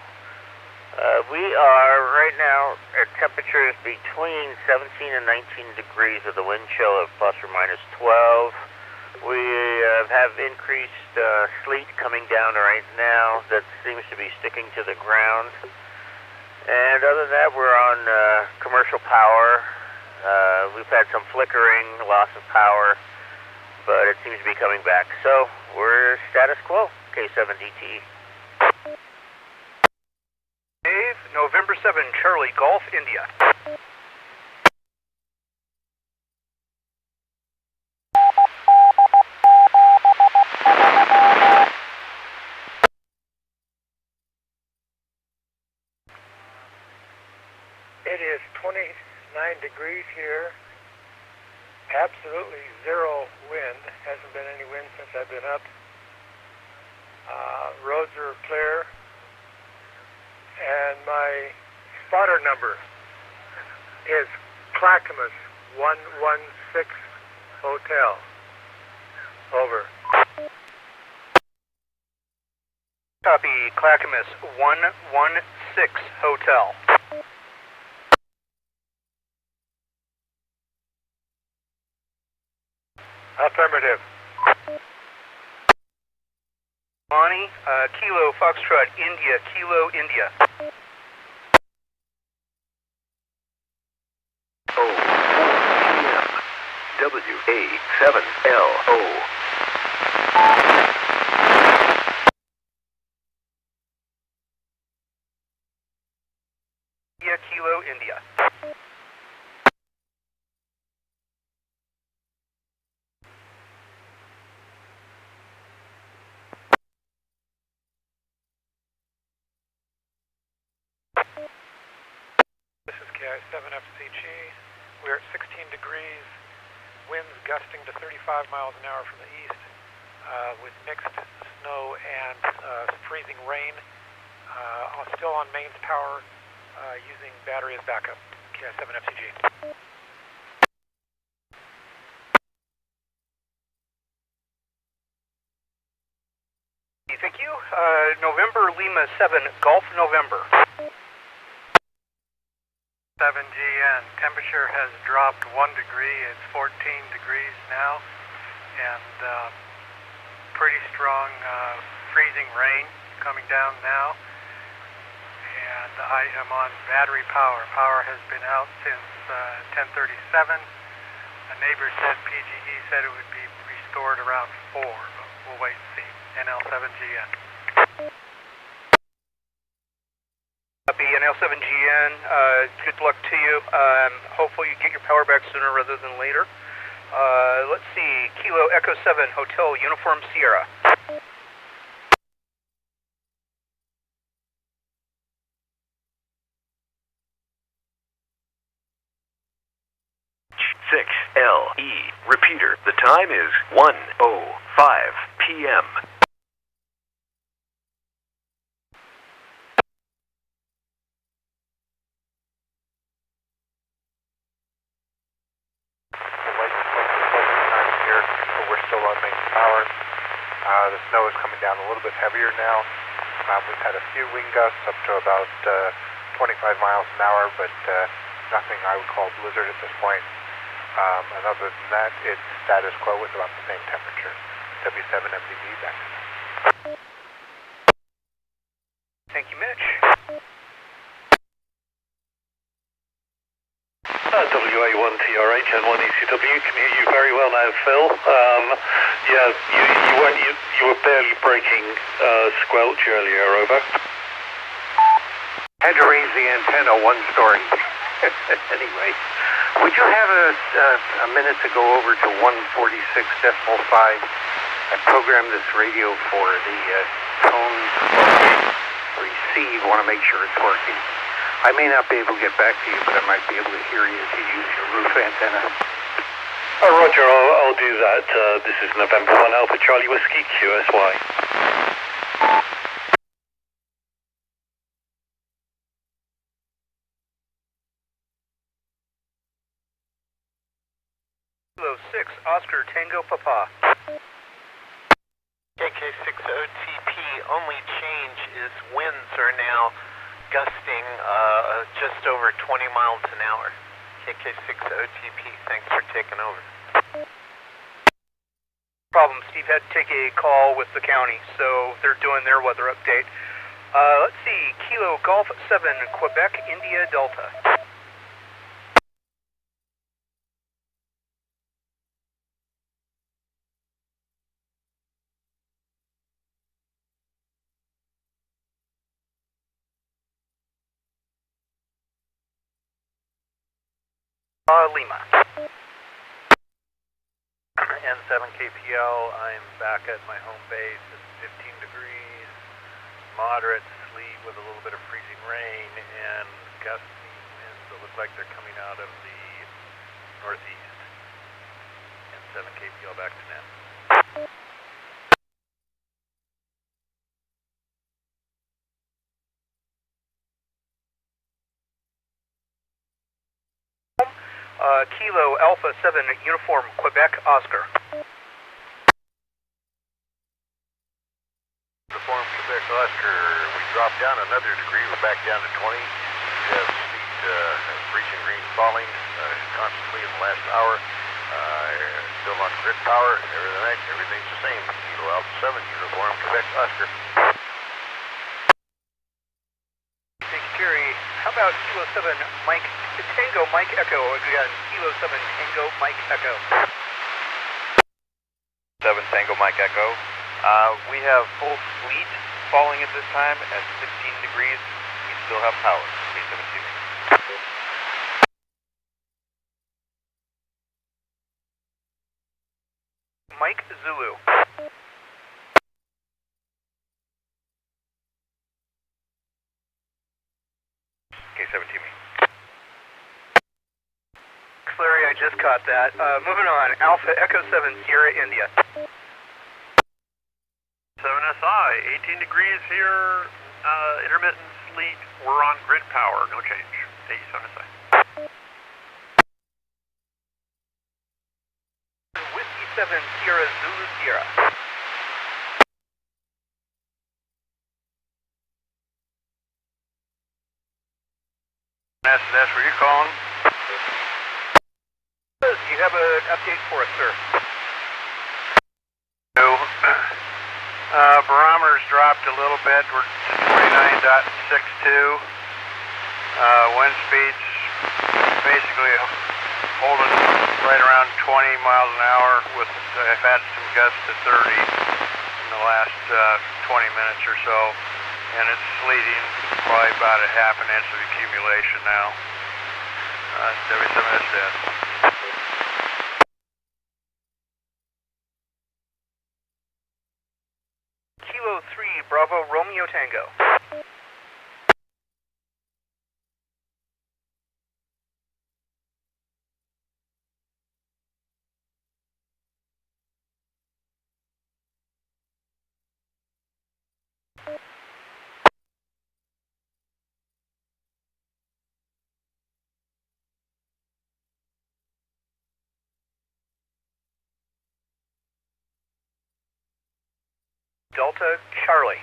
We are right now at temperatures between 17 and 19 degrees with a wind chill of plus or minus 12. We have increased sleet coming down right now that seems to be sticking to the ground. And other than that, we're on commercial power. We've had some flickering, loss of power, but it seems to be coming back. So we're status quo, K7DT. Dave, November 7, Charlie Golf, India. It is 29 degrees here. Absolutely zero wind. Hasn't been any wind since I've been up. Roads are clear. And my spotter number is Clackamas 116 Hotel. Over. Copy, Clackamas 116 Hotel. Affirmative. Lonnie, Kilo Foxtrot, India, Kilo, India. WA7LO. India, Kilo, India. This is KI7FCG. We're at 16 degrees, winds gusting to 35 miles an hour from the east, with mixed snow and freezing rain. Still on mains power, using battery as backup, KI7FCG. Thank you. November Lima 7, Golf November. 7GN. Temperature has dropped 1 degree. It's 14 degrees now. And pretty strong freezing rain coming down now. And I am on battery power. Power has been out since 10:37. A neighbor said PGE said it would be restored around 4, but we'll wait and see. NL7GN. Copy, NL7GN. Good luck to you. Hopefully you get your power back sooner rather than later. Let's see. Kilo Echo 7, Hotel Uniform Sierra. LE. Repeater, the time is 1:05 p.m. Here, but we're still on main power. The snow is coming down a little bit heavier now. We've had a few wind gusts up to about 25 miles an hour, but nothing I would call blizzard at this point. And other than that, it's status quo with about the same temperature. W7 MDB back to now. Thank you, Mitch. WA1TRH and 1ECW, can hear you very well now, Phil. You were barely breaking squelch earlier, over. Had to raise the antenna one story. Anyway, would you have a minute to go over to 146.5 and program this radio for the tone receive? Want to make sure it's working. I may not be able to get back to you, but I might be able to hear you if you use your roof antenna. Oh, Roger, I'll do that. This is November 1 Alpha Charlie Whiskey, QSY. Kilo 6, Oscar Tango Papa. KK6 OTP, only change is winds are now gusting just over 20 miles an hour. KK6 OTP, thanks for taking over. Problem, Steve had to take a call with the county, so they're doing their weather update. Let's see, Kilo Golf 7, Quebec, India, Delta. Lima. N7KPL, I'm back at my home base. It's 15 degrees, moderate sleet with a little bit of freezing rain, and gusty winds that look like they're coming out of the northeast. N7KPL back to net. Kilo Alpha 7, Uniform, Quebec, Oscar. Uniform, Quebec, Oscar. We dropped down another degree. We're back down to 20. We have sleet, freezing rain falling constantly in the last hour. Still on grid power. Everything's the same. Kilo Alpha 7, Uniform, Quebec, Oscar. Thank you, Jerry. How about Kilo 7, Mike Tango, Mike Echo again? Kilo 7, Tango, Mike Echo. 7 Tango, Mike Echo. We have full sleet falling at this time at 16 degrees. We still have power. K17. Mike Zulu. K17 me. Larry, I just caught that. Moving on. Alpha Echo 7, Sierra, India. 7SI, 18 degrees here, intermittent sleet. We're on grid power, no change. 7SI. Whiskey 7, Sierra, Zulu, Sierra. That's where you're calling. Do you have an update for us, sir? No. Barometer's dropped a little bit. We're 29.62. Wind speeds basically holding right around 20 miles an hour. I've had some gusts to 30 in the last 20 minutes or so, and it's sleeting probably about a half an inch of accumulation now. W7SS. Kilo 3, Bravo, Romeo Tango. Delta Charlie.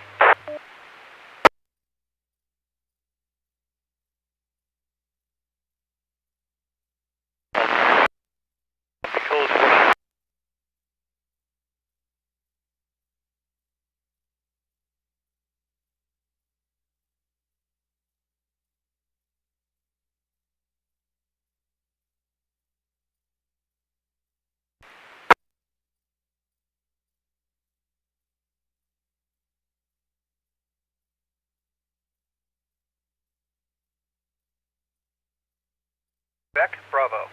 Quebec, Bravo.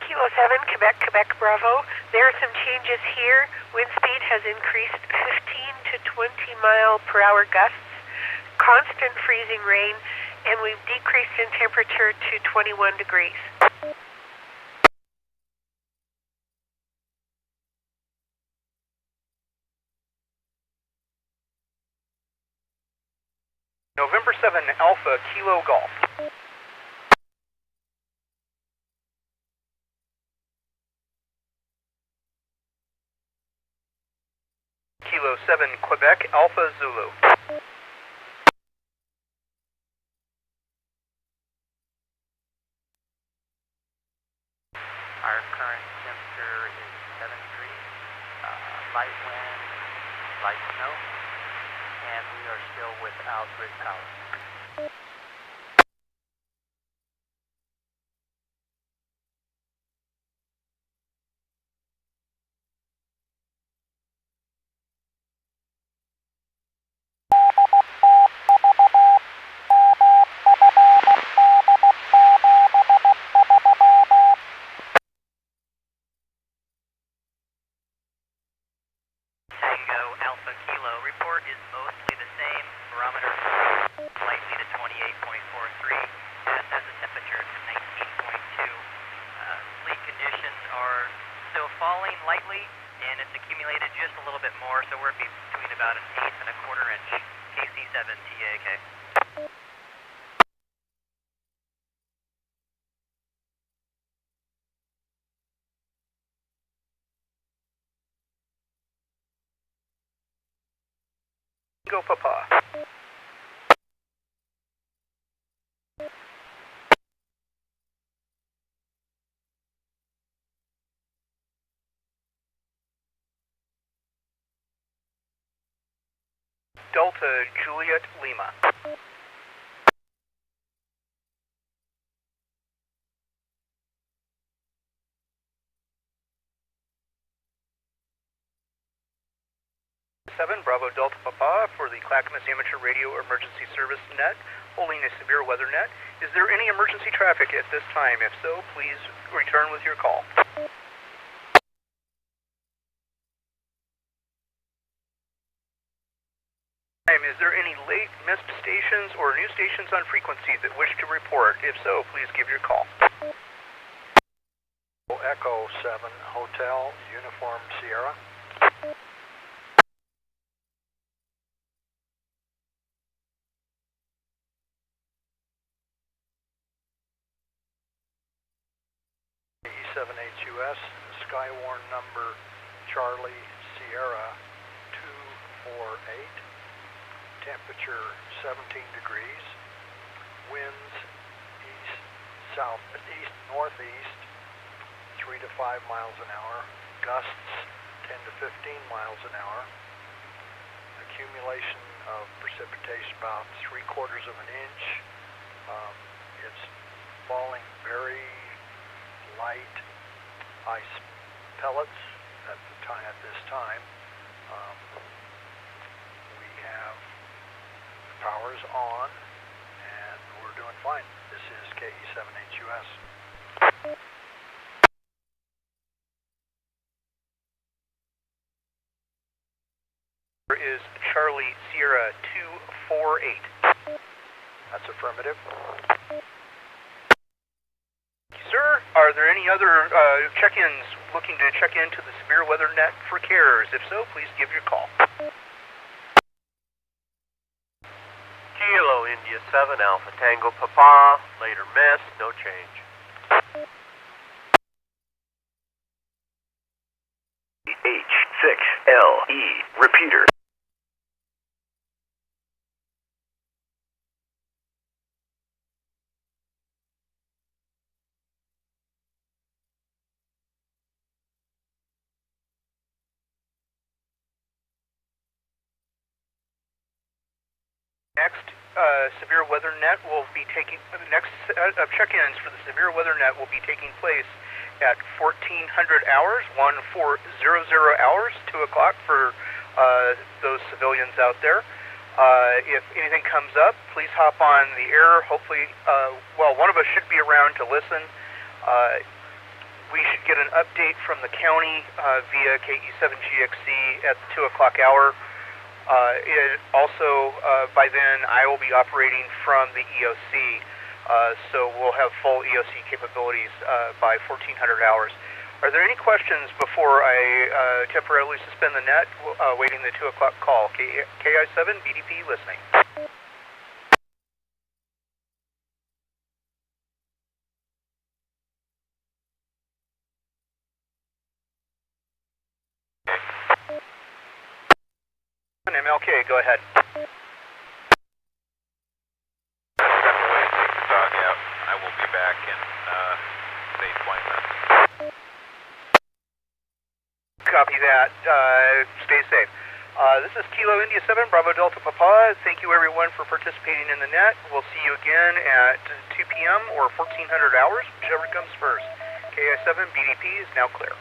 Kilo 7, Quebec, Quebec, Bravo. There are some changes here. Wind speed has increased 15 to 20 mile per hour gusts, constant freezing rain, and we've decreased in temperature to 21 degrees. November 7, Alpha, Kilo Golf. Kilo 7, Quebec, Alpha, Zulu. Our current temperature is 7 degrees, light wind, light snow, and we are still without grid power. Tango Alpha Kilo, report is mostly the same. Barometer slightly to 28.43. Gas has a temperature of 19.2. Sleet conditions are still falling lightly, and it's accumulated just a little bit more, so we're between about an 1/8 and a 1/4 inch. KC7 TAK. Go Papa. Delta Juliet Lima. Seven Bravo Delta Papa for the Clackamas Amateur Radio Emergency Service Net, holding a severe weather net. Is there any emergency traffic at this time? If so, please return with your call. Is there any late missed stations or new stations on frequency that wish to report? If so, please give your call. Echo 7, Hotel, Uniform Sierra. E7HUS, Skywarn number Charlie Sierra 248. Temperature 17 degrees, winds east northeast 3 to 5 miles an hour, gusts 10 to 15 miles an hour, accumulation of precipitation about 3/4 of an inch. It's falling very light ice pellets at this time. We have power's on, and we're doing fine. This is KE7HUS. There is Charlie Sierra 248. That's affirmative. Sir, are there any other check-ins looking to check into the severe weather net for carriers? If so, please give your call. Kilo India 7 Alpha Tango Papa, later miss, no change. H6L Repeater. Next severe weather net will be taking the next set of check-ins for the severe weather net will be taking place at 1400 hours, 1400 hours, 2 o'clock for those civilians out there. If anything comes up, please hop on the air. Hopefully, one of us should be around to listen. We should get an update from the county via KE7GXC at the 2 o'clock hour. By then, I will be operating from the EOC, so we'll have full EOC capabilities by 1400 hours. Are there any questions before I temporarily suspend the net, waiting the 2 o'clock call? KI7, BDP, listening. MLK, go ahead. I will be back in, say, 20 minutes. Copy that. Stay safe. This is Kilo India 7, Bravo Delta Papa. Thank you, everyone, for participating in the net. We'll see you again at 2 p.m. or 1400 hours, whichever comes first. KI7, BDP is now clear.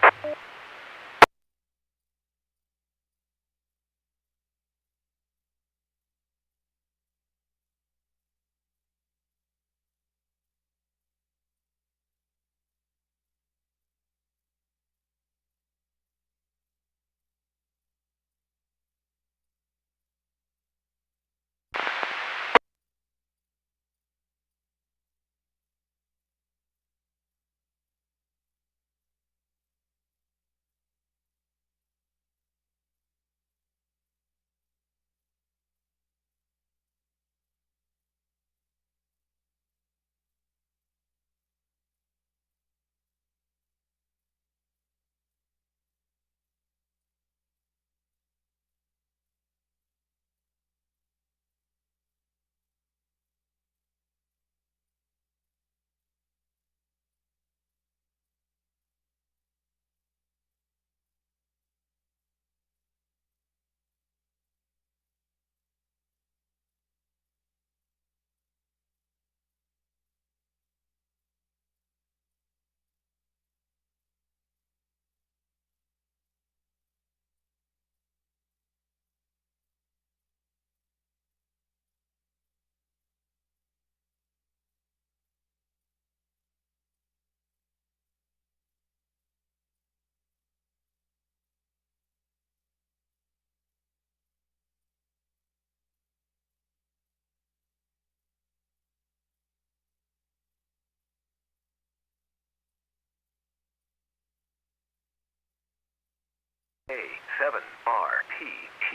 A7RPT.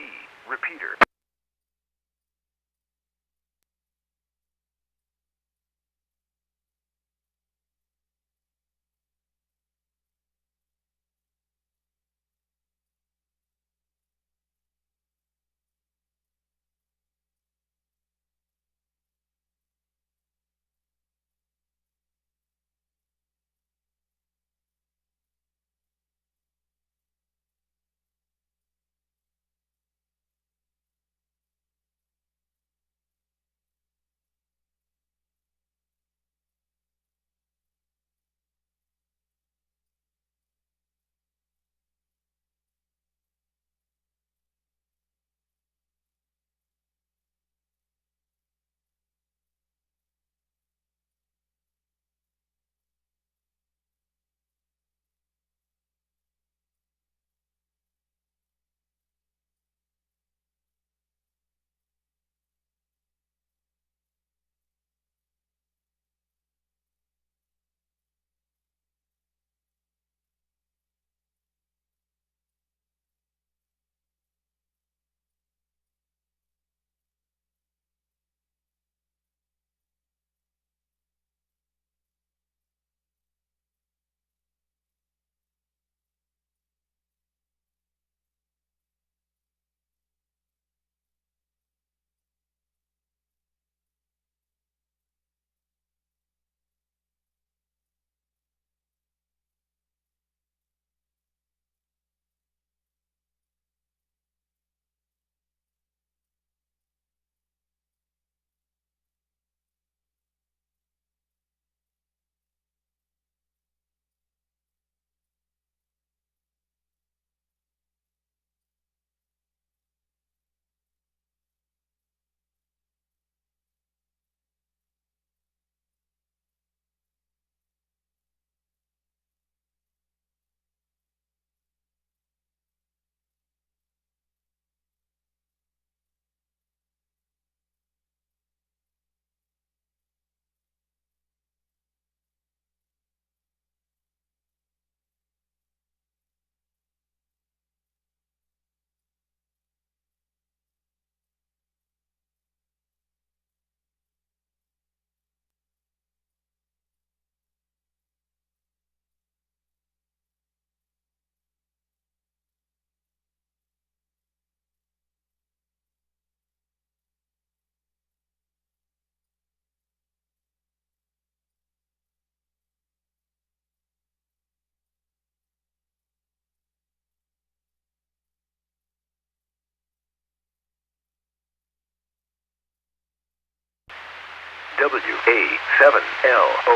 Repeater. WA7LO.